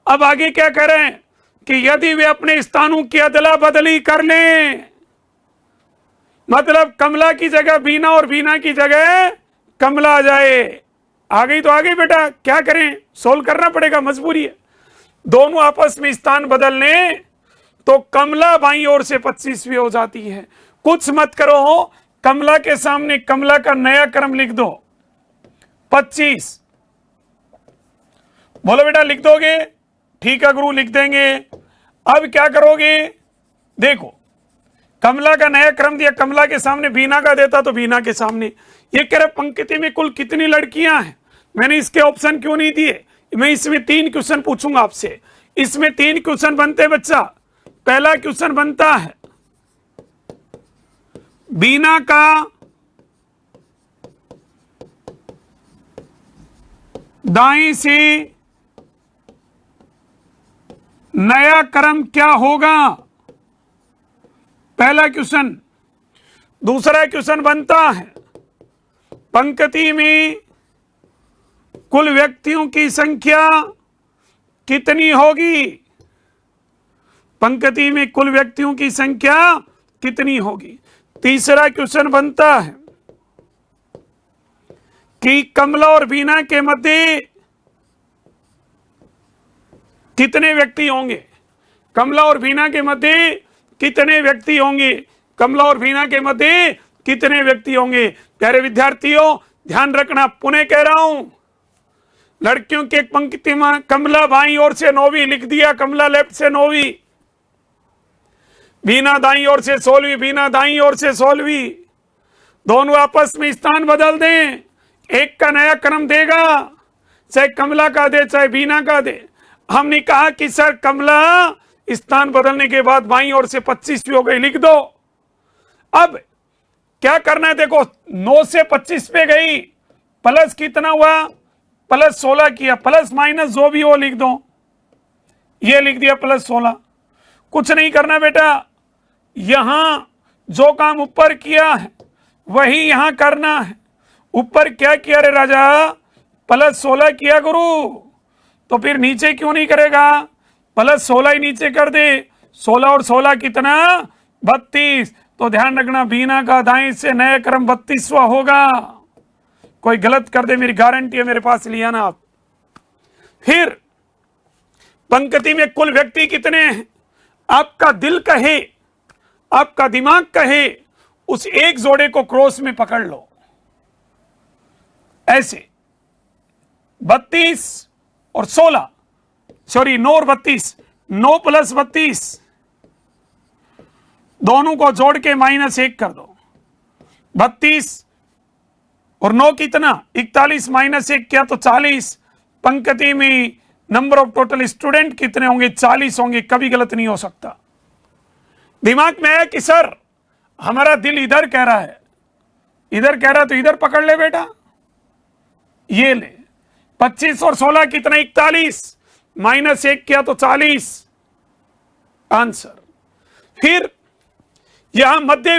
अब आगे क्या कह रहे हैं कि यदि वे अपने स्थानों की अदला बदली कर लें, मतलब कमला की जगह बीना और बीना की जगह कमला आ जाए। आ गई तो आ गई बेटा, क्या करें, सोल्व करना पड़ेगा, मजबूरी है। दोनों आपस में स्थान बदलने तो कमला बाईं ओर से 25वीं हो जाती है। कुछ मत करो, कमला के सामने कमला का नया क्रम लिख दो 25। बोलो बेटा लिख दोगे? ठीक है गुरु, लिख देंगे। अब क्या करोगे, देखो कमला का नया क्रम दिया, कमला के सामने बीना का देता तो बीना के सामने। ये कह रहे पंक्ति में कुल कितनी लड़कियां हैं, मैंने इसके ऑप्शन क्यों नहीं दिए। मैं इसमें 3 क्वेश्चन पूछूंगा आपसे, इसमें 3 क्वेश्चन बनते हैं बच्चा। पहला क्वेश्चन बनता है बीना का दाएं से नया क्रम क्या होगा, पहला क्वेश्चन। दूसरा क्वेश्चन बनता है पंक्ति में कुल व्यक्तियों की संख्या कितनी होगी, पंक्ति में कुल व्यक्तियों की संख्या कितनी होगी। तीसरा क्वेश्चन बनता है कि कमला और बीना के मध्य कितने व्यक्ति होंगे, कमला और बीना के मध्य कितने व्यक्ति होंगे, कमला और बीना के मध्य कितने व्यक्ति होंगे। प्यारे विद्यार्थियों ध्यान रखना, पुनः कह रहा हूं, लड़कियों के एक पंक्ति में कमला बाईं ओर से 9वीं लिख दिया, कमला लेफ्ट से 9वीं, बीना दाईं ओर से 16वीं, बीना दाईं ओर से 16वीं। दोनों आपस में स्थान बदल दें, एक का नया क्रम देगा, चाहे कमला का दे चाहे बीना का दे। हमने कहा कि सर कमला स्थान बदलने के बाद बाईं ओर से 25वीं हो गई, लिख दो। अब क्या करना है, देखो 9 से 25 पे गई, प्लस कितना हुआ, प्लस 16 किया, प्लस माइनस जो भी हो लिख दो, ये लिख दिया प्लस 16। कुछ नहीं करना बेटा, यहां जो काम ऊपर किया है वही यहां करना है। ऊपर क्या किया रे राजा, प्लस 16 किया गुरु, तो फिर नीचे क्यों नहीं करेगा, प्लस 16 ही नीचे कर दे। 16 और 16 कितना, 32। तो ध्यान रखना बीना का दाएं से नया क्रम 32वां होगा। कोई गलत कर दे मेरी गारंटी है, मेरे पास लिया ना आप। फिर पंक्ति में कुल व्यक्ति कितने हैं, आपका दिल कहे, आपका दिमाग कहे, उस एक जोड़े को क्रॉस में पकड़ लो ऐसे। 32 और 16, सॉरी 9 और 32, 9 प्लस 32, दोनों को जोड़ के -1 कर दो। 32 और 9 कितना, 41 -1 किया तो 40। पंक्ति में नंबर ऑफ टोटल स्टूडेंट कितने होंगे, 40 होंगे, कभी गलत नहीं हो सकता। दिमाग में है कि सर हमारा दिल इधर कह रहा है, इधर कह रहा है तो इधर पकड़ ले बेटा, ये ले। 25 और 16 कितना, 41, -1 किया तो 40 आंसर। फिर यहां मध्य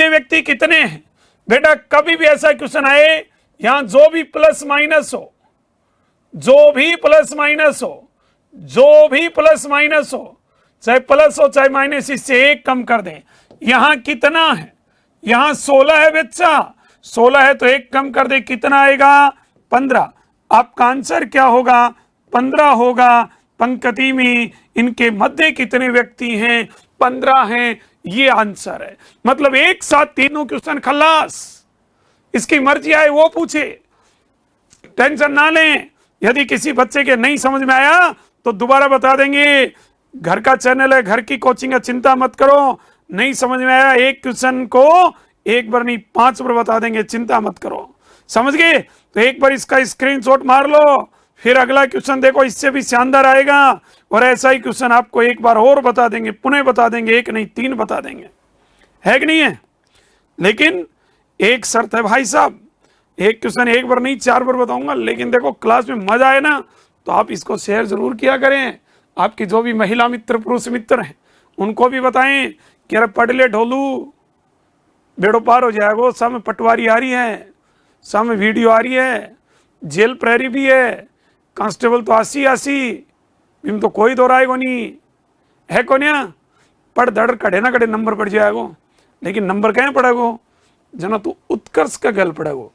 व्यक्ति कितने हैं बेटा, कभी भी ऐसा क्वेश्चन आए यहां जो भी प्लस माइनस हो, जो भी प्लस माइनस हो, जो भी प्लस माइनस हो, चाहे प्लस हो चाहे माइनस, इससे 1 कम कर दें। यहां कितना है, यहां 16 है बच्चा, 16 है तो 1 कम कर दे, कितना आएगा, 15। आपका आंसर क्या होगा, 15 होगा। पंक्ति में इनके मध्य कितने व्यक्ति हैं, 15 हैं, ये आंसर है। मतलब एक साथ तीनों क्वेश्चन खल्लास, इसकी मर्जी आए वो पूछे, टेंशन ना लें। यदि किसी बच्चे के नहीं समझ में आया तो दोबारा बता देंगे, घर का चैनल है, घर की कोचिंग है, चिंता मत करो। नहीं समझ में आया एक क्वेश्चन को एक बार नहीं 5 बार बता देंगे, चिंता मत करो। समझ गए? तो एक बार इसका स्क्रीनशॉट मार लो, फिर अगला क्वेश्चन देखो, इससे भी शानदार आएगा। और ऐसा ही क्वेश्चन आपको एक बार और बता देंगे, पुनः बता देंगे, एक नहीं 3 बता देंगे, है कि नहीं है। लेकिन एक शर्त है भाई साहब, एक क्वेश्चन एक बार नहीं 4 बार बताऊंगा, लेकिन देखो क्लास में मजा आए ना तो आप इसको शेयर जरूर किया करें। आपकी जो भी महिला मित्र पुरुष मित्र हैं उनको भी बताएं कि अरे पढ़ ले ढोलू, बेड़ो पार हो जाएगा। सब में पटवारी आ रही है, सब में वीडियो आ रही है, जेल प्रहरी भी है, कांस्टेबल तो आसी बिम तो कोई दोहराएगो नहीं है को न्या। पढ़ धड़ कड़े ना कड़े नंबर पड़ जाएगो, लेकिन नंबर कहीं पड़ेगो जना तू उत्कर्ष का गल पड़ेगो।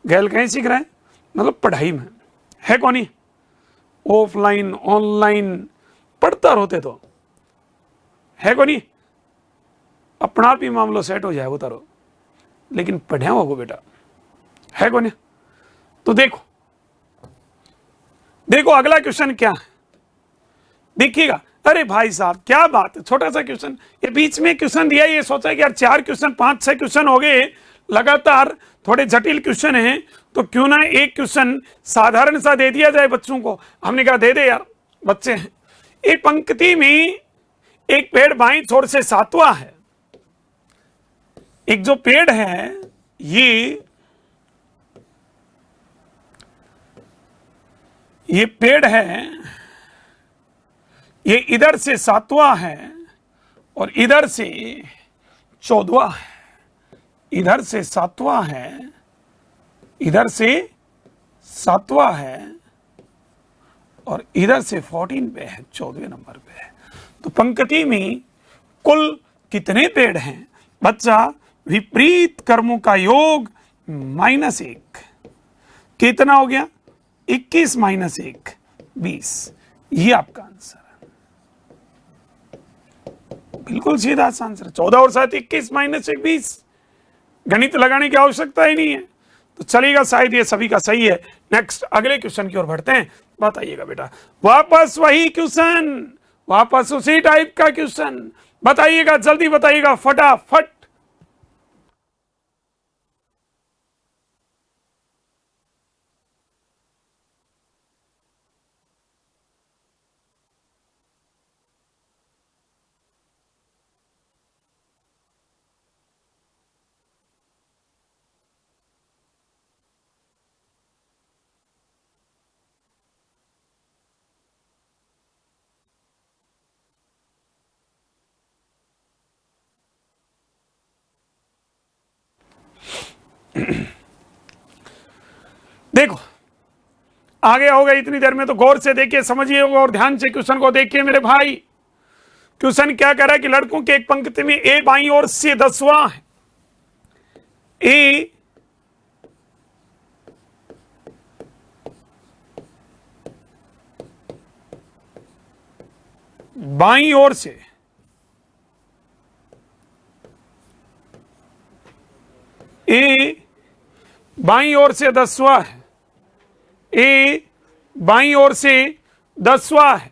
गैल कहीं सीख रहे हैं मतलब पढ़ाई में है को नहीं, ऑफलाइन ऑनलाइन पढ़ता रहते तो है को नहीं, अपना आप ही मामलो सेट हो जाएगा तारो। लेकिन पढ़िया होगो बेटा है को नहीं। तो देखो देखो अगला क्वेश्चन क्या है देखिएगा। अरे भाई साहब क्या बात है, छोटा सा क्वेश्चन, ये बीच में क्वेश्चन दिया, ये सोचा कि यार 4 क्वेश्चन 5-6 क्वेश्चन हो गए लगातार, थोड़े जटिल क्वेश्चन हैं तो क्यों ना एक क्वेश्चन साधारण सा दे दिया जाए बच्चों को। हमने कहा दे दे यार, बच्चे हैं। एक पंक्ति में एक पेड़ बाईं छोर से 7वां है। एक जो पेड़ है ये पेड़ है, ये इधर से 7वां है और इधर से 14वां है। इधर से 7वां है, इधर से 7वां है और इधर से 14 पे है, 14वें नंबर पे है। तो पंक्ति में कुल कितने पेड़ हैं बच्चा? विपरीत कर्मों का योग -1 कितना हो गया? 21 - 1 20। ये आपका आंसर है, बिल्कुल सीधा सा आंसर। 14 और 7 21 - 1 20। गणित लगाने की आवश्यकता ही नहीं है, तो चलेगा। शायद ये सभी का सही है। नेक्स्ट अगले क्वेश्चन की ओर बढ़ते हैं। बताइएगा बेटा, वापस वही क्वेश्चन, वापस उसी टाइप का क्वेश्चन। बताइएगा, जल्दी बताइएगा फटाफट। देखो आगे होगा इतनी देर में, तो गौर से देखिए, समझिएगा और ध्यान से क्वेश्चन को देखिए मेरे भाई। क्वेश्चन क्या कह रहा है कि लड़कों के एक पंक्ति में ए बाईं ओर से 10वां है, ए बाईं ओर से बाईं ओर से 10वां है, ए बाईं ओर से 10वां है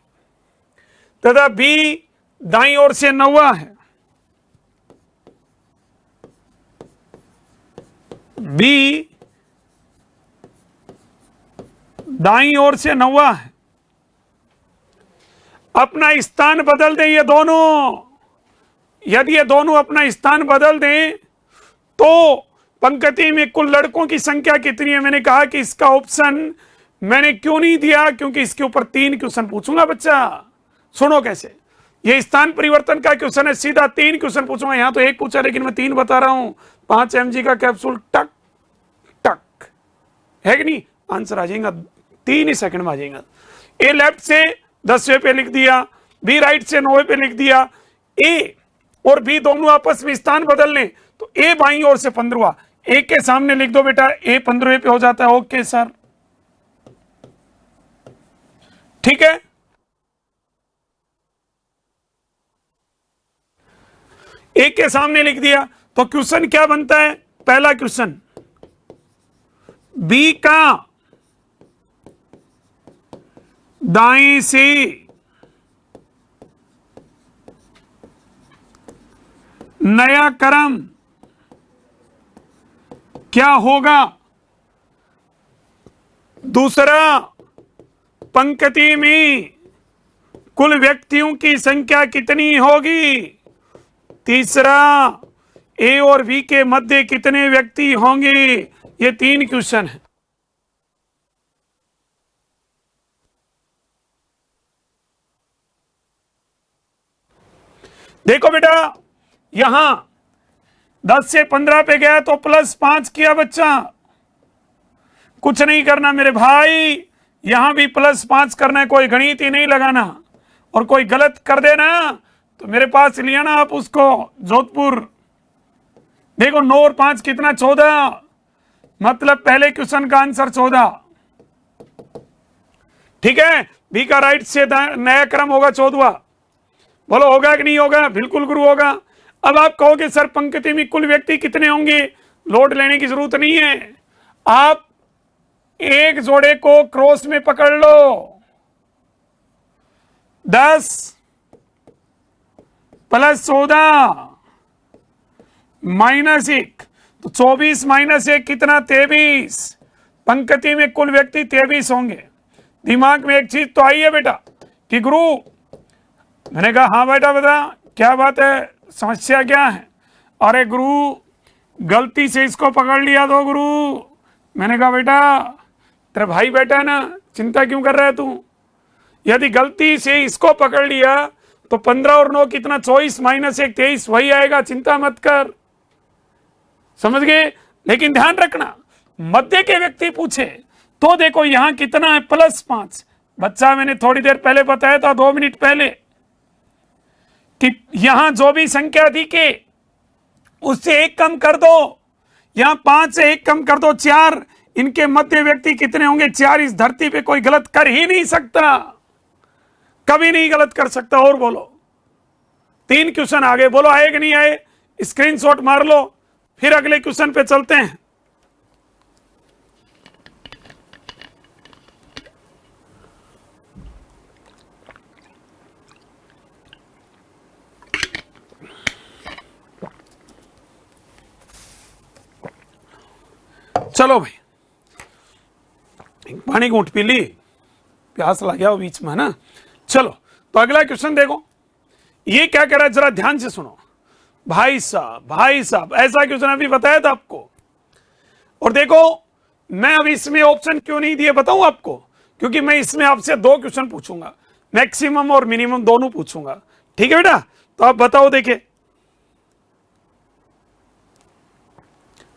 तथा बी दाईं ओर से 9वां है। बी दाईं ओर से 9वां है। अपना स्थान बदल दें ये दोनों। यदि ये दोनों अपना स्थान बदल दें तो पंक्ति में कुल लड़कों की संख्या कितनी है? मैंने कहा कि इसका ऑप्शन मैंने क्यों नहीं दिया, क्योंकि इसके ऊपर 3 क्वेश्चन पूछूंगा बच्चा। सुनो कैसे, ये स्थान परिवर्तन का क्वेश्चन है, सीधा 3 क्वेश्चन पूछूंगा। यहां तो 1 पूछा, लेकिन मैं 3 बता रहा हूं। 5 mg का कैप्सूल, टक टक, है कि नहीं? आंसर आ जाएगा 3 ही सेकंड में आ जाएगा। ए लेफ्ट से 10वें पे लिख दिया, बी राइट से 9वें पे लिख दिया। ए और बी दोनों आपस में स्थान बदल लें तो ए बाईं ओर से 15वां, ए के सामने लिख दो बेटा, ए 15वें पे हो जाता है। ओके सर, ठीक है। ए के सामने लिख दिया तो क्वेश्चन क्या बनता है? पहला क्वेश्चन, बी का दाएं से नया क्रम क्या होगा? दूसरा, पंक्ति में कुल व्यक्तियों की संख्या कितनी होगी? तीसरा, ए और बी के मध्य कितने व्यक्ति होंगे? ये 3 क्वेश्चन है। देखो बेटा, यहां 10 से 15 पे गया तो +5 किया बच्चा, कुछ नहीं करना मेरे भाई, यहां भी +5 करना है, कोई गणित ही नहीं लगाना। और कोई गलत कर देना तो मेरे पास लिया ना आप उसको, जोधपुर। देखो 9 और 5 कितना, 14, मतलब पहले क्वेश्चन का आंसर 14। ठीक है, बी का राइट से नया क्रम होगा 14। बोलो होगा कि नहीं होगा? बिल्कुल गुरु होगा। अब आप कहोगे सर पंक्ति में कुल व्यक्ति कितने होंगे? लोड लेने की जरूरत नहीं है, आप एक जोड़े को क्रॉस में पकड़ लो। 10 + 14 -1, तो 24 -1 कितना? 23। पंक्ति में कुल व्यक्ति 23 होंगे। दिमाग में एक चीज तो आई है बेटा कि गुरु, मैंने कहा हाँ बेटा बता क्या बात है, समस्या क्या है? अरे गुरु गलती से इसको पकड़ लिया तो गुरु। मैंने कहा बेटा तेरा भाई बेटा है ना, चिंता क्यों कर रहा है तू? यदि गलती से इसको पकड़ लिया तो 15 और 9 कितना? 24 -1 23 वही आएगा, चिंता मत कर। समझ गए? लेकिन ध्यान रखना, मध्य के व्यक्ति पूछे तो देखो यहां कितना है? +5। बच्चा मैंने थोड़ी देर पहले बताया था, 2 मिनट पहले, कि यहां जो भी संख्या दिखे उससे 1 कम कर दो। यहां 5 से 1 कम कर दो, 4। इनके मध्य व्यक्ति कितने होंगे? 4। इस धरती पे कोई गलत कर ही नहीं सकता, कभी नहीं गलत कर सकता। और बोलो 3 क्वेश्चन आगे, बोलो आए कि नहीं आए? स्क्रीनशॉट मार लो, फिर अगले क्वेश्चन पे चलते हैं। चलो भाई, पानी की घूंट पी ली, प्यास लग गया बीच में ना। चलो तो अगला क्वेश्चन देखो, ये क्या कह रहा है जरा ध्यान से सुनो। भाई साहब ऐसा क्वेश्चन अभी बताया था आपको। और देखो मैं अभी इसमें ऑप्शन क्यों नहीं दिए बताऊं आपको, क्योंकि मैं इसमें आपसे 2 क्वेश्चन पूछूंगा, मैक्सिमम और मिनिमम दोनों पूछूंगा। ठीक है बेटा, तो आप बताओ।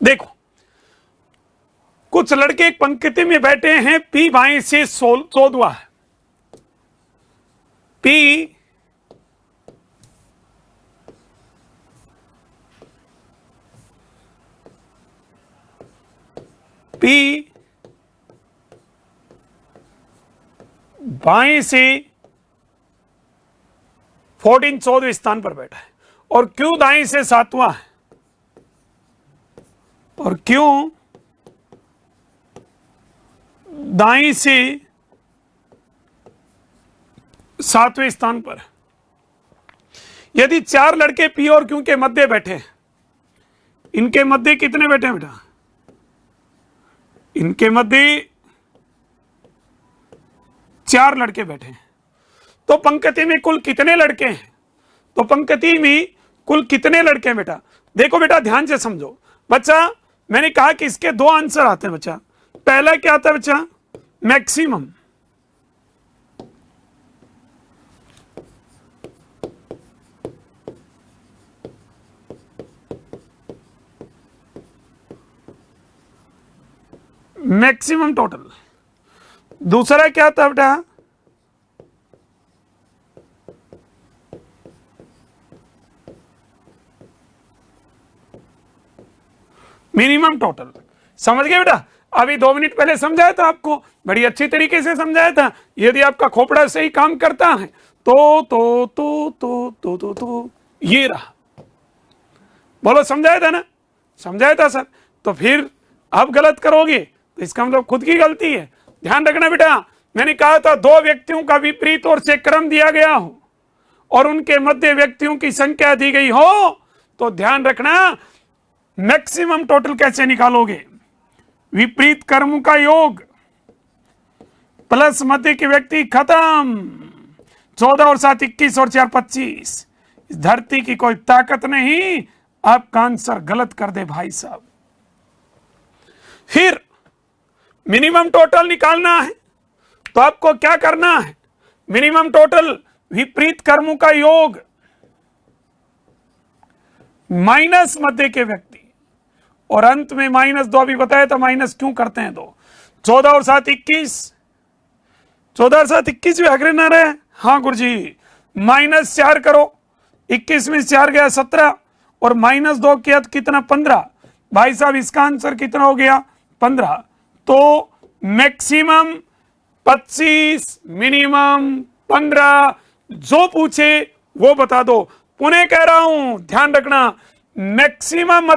देखो कुछ लड़के एक पंक्ति में बैठे हैं, P बाएं से 14वां है, P बाएं से 14वें स्थान पर बैठा है, और Q दाएं से 7वां है, और Q दाएं से 7वें स्थान पर। यदि 4 लड़के P और Q के मध्य बैठे हैं, इनके मध्य कितने बैठे हैं बेटा? इनके मध्य 4 लड़के बैठे हैं, तो पंक्ति में कुल कितने लड़के हैं? तो पंक्ति में कुल कितने लड़के हैं बेटा? देखो बेटा ध्यान से समझो बच्चा, मैंने कहा कि इसके 2 आंसर आते हैं बच्चा। पहला क्या आता है बच्चा? मैक्सिमम। Maximum total. दूसरा क्या था बेटा? Minimum total. समझ गए बेटा? अभी 2 मिनट पहले समझाया था आपको, बड़ी अच्छी तरीके से समझाया था। यदि आपका खोपड़ा सही काम करता है तो ये रहा। बोलो समझाया था ना? समझाया था सर। तो फिर आप गलत करोगे तो इसका मतलब खुद की गलती है। ध्यान रखना बेटा, मैंने कहा था 2 व्यक्तियों का विपरीत ओर से क्रम दिया गया हो और उनके मध्य व्यक्तियों की संख्या दी गई हो, तो ध्यान रखना मैक्सिमम टोटल कैसे निकालोगे? विपरीत क्रम का योग प्लस मध्य के व्यक्ति, खत्म। 14 और 7 21 और 4 25। इस धरती की कोई ताकत नहीं आपका आंसर गलत कर दे भाई साहब। फिर मिनिमम टोटल निकालना है तो आपको क्या करना है, मिनिमम टोटल विपरीत कर्मों का योग माइनस मध्य के व्यक्ति, और अंत में -2 अभी बताया था माइनस क्यों करते हैं। 2 14 और 7 21, 14 और 7 21 भी अग्रे ना रहे। हाँ गुरुजी, -4 करो, 21 में 4 गया 17 और -2 किया तो कितना 15। भाई साहब इसका आंसर कितना हो गया 15। तो मैक्सिमम 25, मिनिमम 15, जो पूछे वो बता दो। पुनः कह रहा हूं ध्यान रखना, मैक्सिमम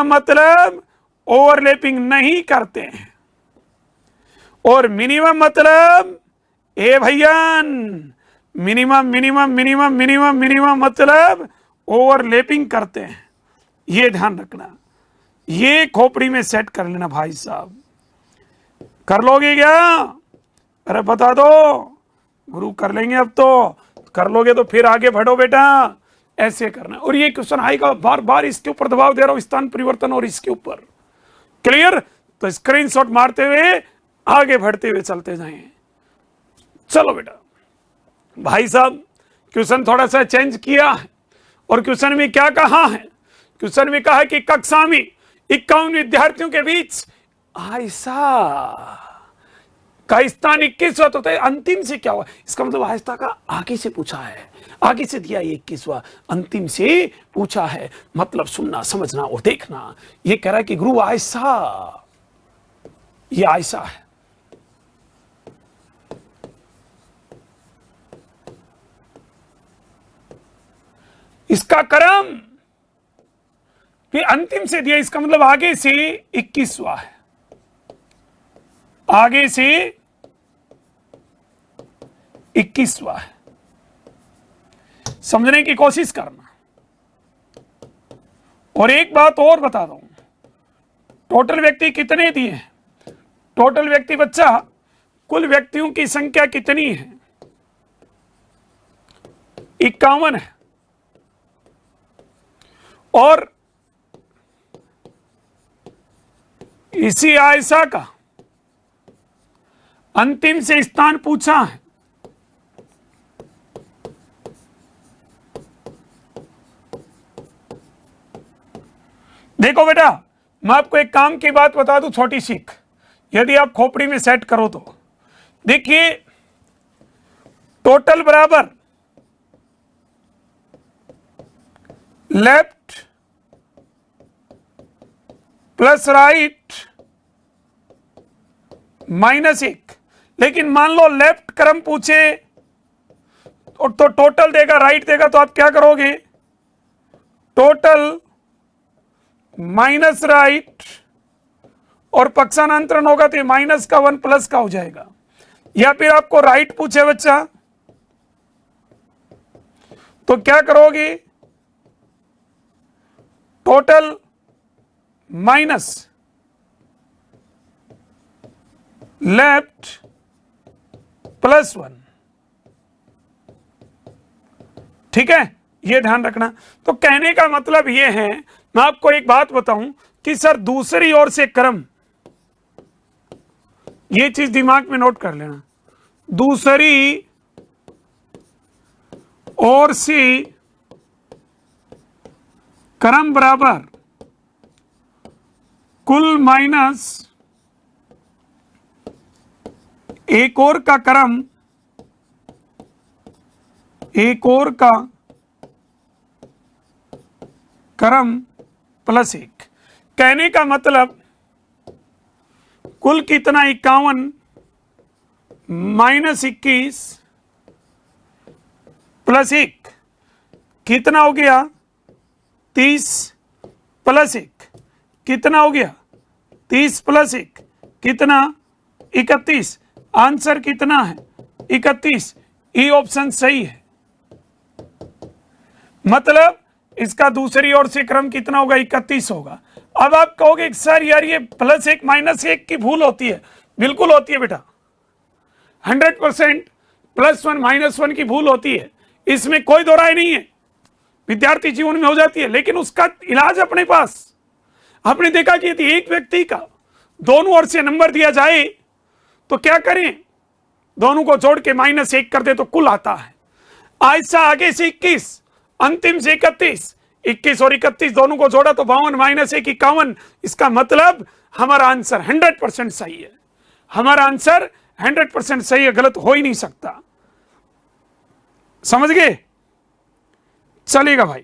मतलब ओवरलैपिंग नहीं करते हैं, और मिनिमम मतलब ए भैयान मिनिमम मतलब ओवरलैपिंग करते हैं। ये ध्यान रखना, ये खोपड़ी में सेट कर लेना भाई साहब। कर लोगे क्या? अरे बता दो गुरु, कर लेंगे अब तो। कर लोगे तो फिर आगे बढ़ो बेटा, ऐसे करना। और ये क्वेश्चन आएगा बार बार, इसके ऊपर दबाव दे रहा हूं, स्थान परिवर्तन और इसके ऊपर। क्लियर? तो स्क्रीनशॉट मारते हुए आगे बढ़ते हुए चलते जाएं। चलो बेटा, भाई साहब क्वेश्चन थोड़ा सा चेंज किया है, और क्वेश्चन में क्या कहा है? क्वेश्चन में कहा है कि कक्षा में 51 विद्यार्थियों के बीच आयशा का स्थान 21वां, तो अंतिम से क्या हुआ? इसका मतलब आयशा का आगे से पूछा है, आगे से दिया 21वां, अंतिम से पूछा है। मतलब सुनना, समझना और देखना। ये कह रहा है कि गुरु आयशा, ये आयशा है। इसका क्रम फिर अंतिम से दिया, इसका मतलब आगे से 21वां है, आगे से 21वां है। समझने की कोशिश करना। और एक बात और बता दूं, टोटल व्यक्ति कितने दिए हैं? टोटल व्यक्ति बच्चा, कुल व्यक्तियों की संख्या कितनी है? 51 है। और इसी आयशा का अंतिम से स्थान पूछा है। देखो बेटा, मैं आपको एक काम की बात बता दूं, छोटी सीख, यदि आप खोपड़ी में सेट करो तो देखिए, टोटल बराबर लेफ्ट प्लस राइट -1। लेकिन मान लो लेफ्ट क्रम पूछे तो टोटल देगा, राइट देगा, तो आप क्या करोगे? टोटल माइनस राइट, और पक्षांतरण होगा तो माइनस का 1 प्लस का हो जाएगा। या फिर आपको राइट पूछे बच्चा, तो क्या करोगे? Total minus left plus 1। ठीक है, ये ध्यान रखना। तो कहने का मतलब ये है, मैं आपको एक बात बताऊं कि सर दूसरी ओर से क्रम, ये चीज दिमाग में नोट कर लेना, दूसरी ओर से क्रम बराबर कुल माइनस एक और का क्रम, एक और का क्रम +1। कहने का मतलब कुल कितना 51 -21 +1 कितना हो गया? 30 +1 कितना हो गया? 30 +1 कितना? 31। आंसर कितना है? 31। ई ऑप्शन सही है। मतलब इसका दूसरी ओर से क्रम कितना होगा? 31 होगा। अब आप कहोगे सर यार ये +1 -1 की भूल होती है। बिल्कुल होती है बेटा, 100% +1 -1 की भूल होती है, इसमें कोई दो राय नहीं है, विद्यार्थी जीवन में हो जाती है। लेकिन उसका इलाज अपने पास, आपने देखा कि यदि एक व्यक्ति का दोनों ओर से नंबर दिया जाए तो क्या करें, दोनों को जोड़ के -1 कर दे तो कुल आता है। ऐसा आगे से 21, अंतिम से 31, 21 और 31 दोनों को जोड़ा तो 52 -1 51। इसका मतलब हमारा आंसर 100% सही है। हमारा आंसर 100% सही है, गलत हो ही नहीं सकता। समझ गए? चलेगा भाई,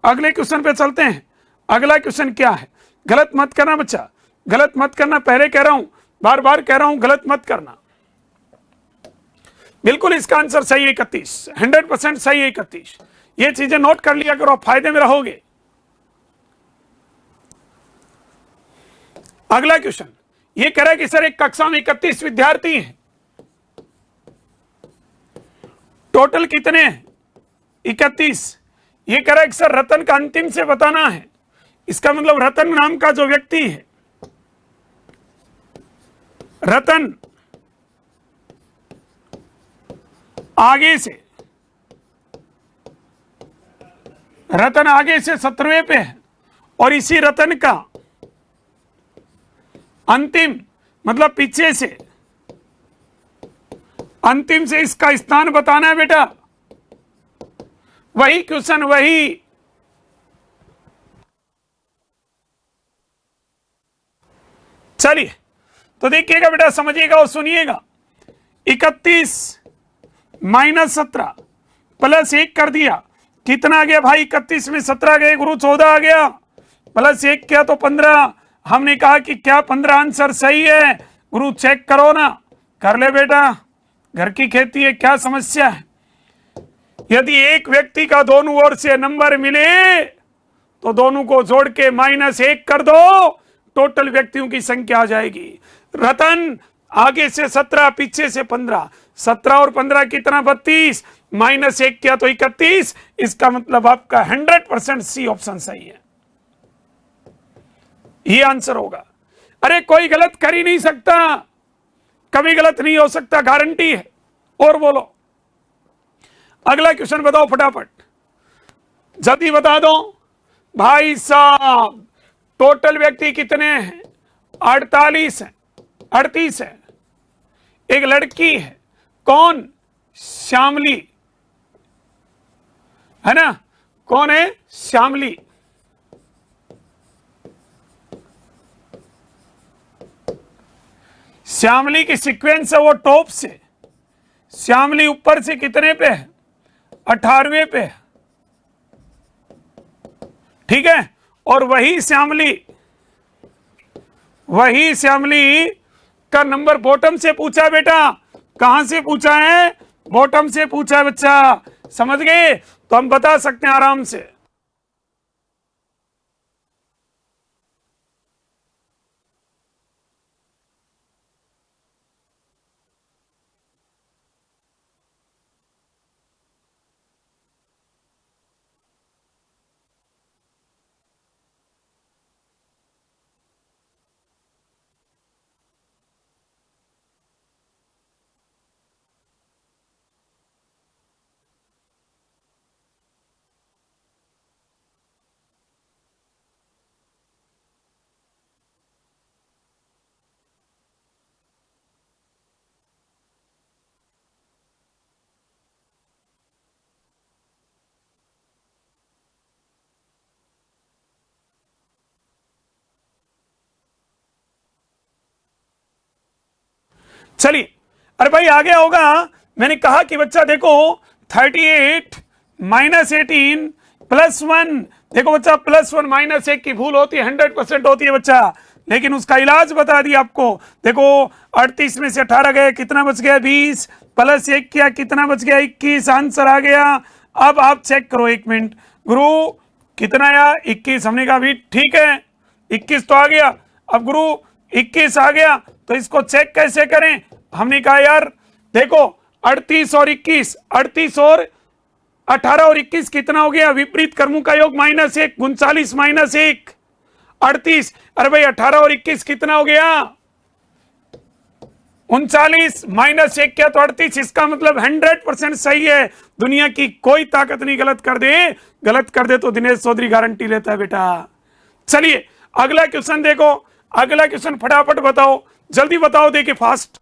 अगले क्वेश्चन पे चलते हैं। अगला क्वेश्चन क्या है? गलत मत करना बच्चा, गलत मत करना, पहले कह रहा हूं, बार बार कह रहा हूं, गलत मत करना। बिल्कुल इसका आंसर सही है 31, 100% सही है 31। ये चीजें नोट कर लिया करो, आप फायदे में रहोगे। अगला क्वेश्चन ये कह रहा है कि सर एक कक्षा में 31 विद्यार्थी हैं, टोटल कितने हैं? 31। ये कह रहा है कि सर रतन का अंतिम से बताना है। इसका मतलब रतन नाम का जो व्यक्ति है, रतन आगे से, रतन आगे से 17वें पे है और इसी रतन का अंतिम मतलब पीछे से, अंतिम से इसका स्थान बताना है बेटा। वही क्वेश्चन, वही। चलिए तो देखिएगा बेटा, समझिएगा और सुनिएगा। 31 - 17 +1 कर दिया, कितना आ गया भाई? 31 में 17 गए गुरु, 14 आ गया, +1 किया तो 15। हमने कहा कि क्या 15 आंसर सही है? गुरु चेक करो ना, कर ले बेटा, घर की खेती है, क्या समस्या है? यदि एक व्यक्ति का दोनों ओर से नंबर मिले तो दोनों को जोड़ के -1 कर दो, टोटल व्यक्तियों की संख्या आ जाएगी। रतन आगे से 17, पीछे से 15, 17 और 15 कितना? 32, -1 किया तो 31। इसका मतलब आपका 100% सी ऑप्शन सही है, ये आंसर होगा। अरे कोई गलत कर ही नहीं सकता, कभी गलत नहीं हो सकता, गारंटी है। और बोलो अगला क्वेश्चन बताओ फटाफट, जल्दी बता दो भाई साहब। टोटल व्यक्ति कितने हैं? 48 है, 38 है। एक लड़की है, कौन? श्यामली, है ना? कौन है? श्यामली। श्यामली की सीक्वेंस है वो टॉप से, श्यामली ऊपर से कितने पे है? 18वें पे है, ठीक है। और वही श्यामली का नंबर बॉटम से पूछा बेटा। कहां से पूछा है? बॉटम से पूछा है बच्चा, समझ गए? तो हम बता सकते हैं आराम से। चलिए, अरे भाई आ गया होगा। मैंने कहा कि बच्चा देखो 38 -18 +1, देखो बच्चा +1 -1 की भूल होती है, 100% होती है बच्चा, लेकिन उसका इलाज बता दिया आपको। देखो 38 में से 18 गए, कितना बच गया? 20, +1 किया, कितना बच गया? 21, आंसर आ गया। अब आप चेक करो, 1 मिनट गुरु, कितना आया? 21। हमने कहा भी ठीक है, 21 तो आ गया। अब गुरु 21 आ गया तो इसको चेक कैसे करें? हमने कहा यार देखो 38 और 21, 38 और 18 और 21 कितना हो गया? विपरीत क्रमों का योग -1, 39 -1 38। अरे भाई 18 और 21 कितना हो गया? 39 -1 क्या तो 38। इसका मतलब 100% सही है, दुनिया की कोई ताकत नहीं गलत कर दे। गलत कर दे तो दिनेश चौधरी गारंटी लेता है बेटा। चलिए अगला क्वेश्चन देखो, अगला क्वेश्चन फटाफट बताओ, जल्दी बताओ, देखिए फास्ट।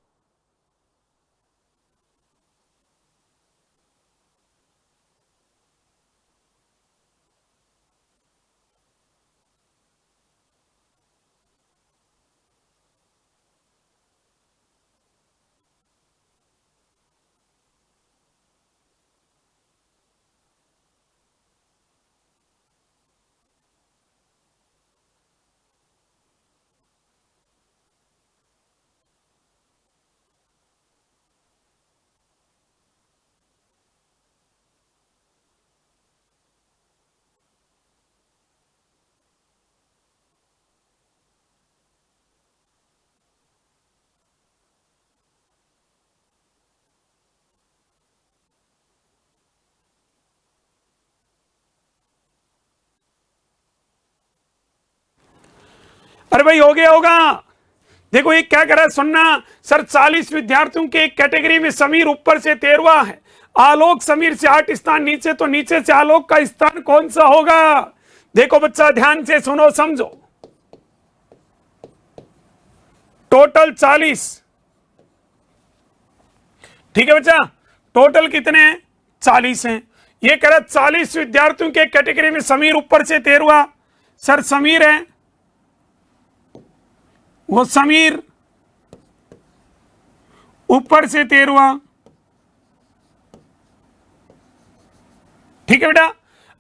अरे भाई हो गया होगा। देखो ये क्या कर रहा है, सुनना सर, 40 विद्यार्थियों के एक कैटेगरी में समीर ऊपर से 13वां है, आलोक समीर से 8 स्थान नीचे, तो नीचे से आलोक का स्थान कौन सा होगा? देखो बच्चा ध्यान से सुनो समझो, टोटल 40, ठीक है बच्चा, टोटल कितने हैं? 40 हैं। ये कह रहा 40 विद्यार्थियों के कैटेगरी में समीर ऊपर से 13वां, सर समीर है, वो समीर ऊपर से 13वां, ठीक है बेटा।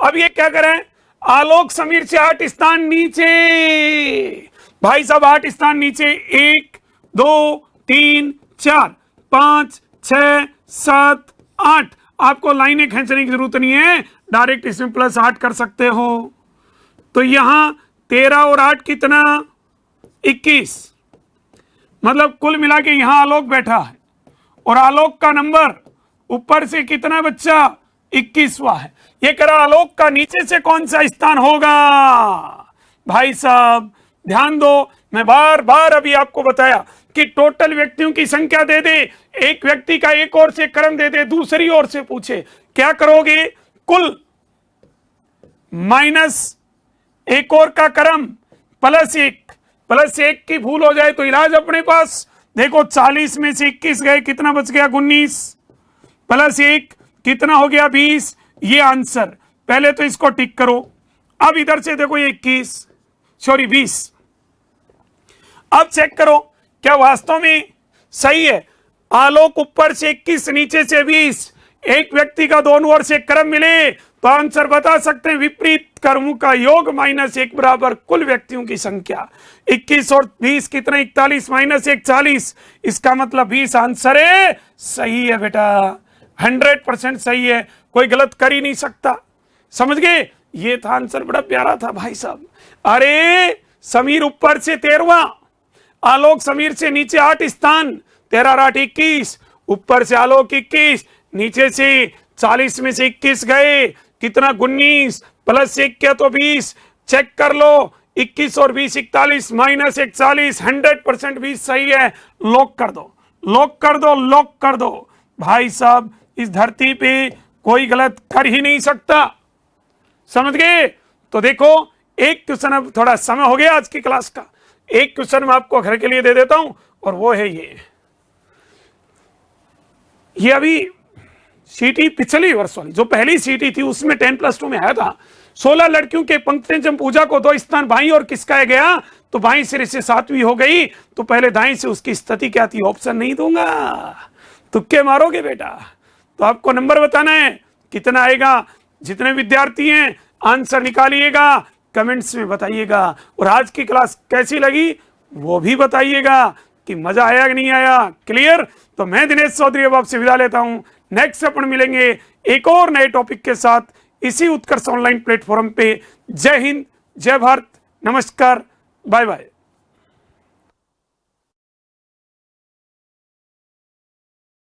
अब ये क्या करें, आलोक समीर से 8 स्थान नीचे, भाई साहब 8 स्थान नीचे, 1 2 3 4 5 6 7 8, आपको लाइनें खींचने की जरूरत नहीं है, डायरेक्ट इसमें +8 कर सकते हो। तो यहां 13 और 8 कितना, 21, मतलब कुल मिला के यहां आलोक बैठा है और आलोक का नंबर ऊपर से कितना बच्चा, 21वां है। ये कह रहा आलोक का नीचे से कौन सा स्थान होगा? भाई साहब ध्यान दो, मैं बार बार अभी आपको बताया कि टोटल व्यक्तियों की संख्या दे दे, एक व्यक्ति का एक ओर से क्रम दे दे, दूसरी ओर से पूछे क्या करोगे, कुल माइनस एक और का क्रम +1 की भूल हो जाए तो इलाज अपने पास। देखो 40 में से 21 गए, कितना बच गया, 19 +1 कितना हो गया, 20, ये आंसर। पहले तो इसको टिक करो। अब इधर से देखो ये 20, अब चेक करो क्या वास्तव में सही है। आलोक ऊपर से 21 नीचे से 20, एक व्यक्ति का दोनों ओर से क्रम मिले तो आंसर बता सकते हैं विपरीत क्रमों का योग -1 बराबर कुल व्यक्तियों की संख्या। 21 और 20 कितना, 41 -1 40, इसका मतलब 20 आंसर है, सही है बेटा, 100% सही है, कोई गलत कर ही नहीं सकता। समझ गए, ये था आंसर, बड़ा प्यारा था भाई साहब। अरे समीर ऊपर से 13वां, आलोक समीर से नीचे 8 स्थान, 13 और 8 21, ऊपर से आलोक 21, नीचे से 40 में से 21 गए, कितना, 19 +1 क्या तो 20, चेक कर लो, 21 और 20 41 -1 40, 100% 20 सही है, लॉक कर दो, लॉक कर दो, लॉक कर दो। भाई साहब इस धरती पे कोई गलत कर ही नहीं सकता, समझ गए। तो देखो एक क्वेश्चन, अब थोड़ा समय हो गया आज की क्लास का, एक क्वेश्चन मैं आपको घर के लिए दे देता हूं, और वो है ये अभी सीटी पिछली वर्ष वाली जो पहली सीटी थी उसमें 10+2 में आया था। 16 लड़कियों के पंक्ति जब पूजा को 2 स्थान बाईं और किसका गया, तो बाईं सिरे से 7वीं हो गई, तो पहले दाईं से उसकी स्थिति क्या थी, ऑप्शन नहीं दूंगा, तुक्के मारोगे बेटा। तो आपको नंबर बताना है, कितना आएगा, जितने विद्यार्थी हैं आंसर निकालिएगा, कमेंट्स में बताइएगा, और आज की क्लास कैसी लगी वो भी बताइएगा कि मजा आया कि नहीं आया। क्लियर? तो मैं दिनेश चौधरी अब आपसे विदा लेता हूं, नेक्स्ट अपन मिलेंगे एक और नए टॉपिक के साथ इसी उत्कर्ष ऑनलाइन प्लेटफॉर्म पे। जय हिंद, जय भारत, नमस्कार, बाय बाय।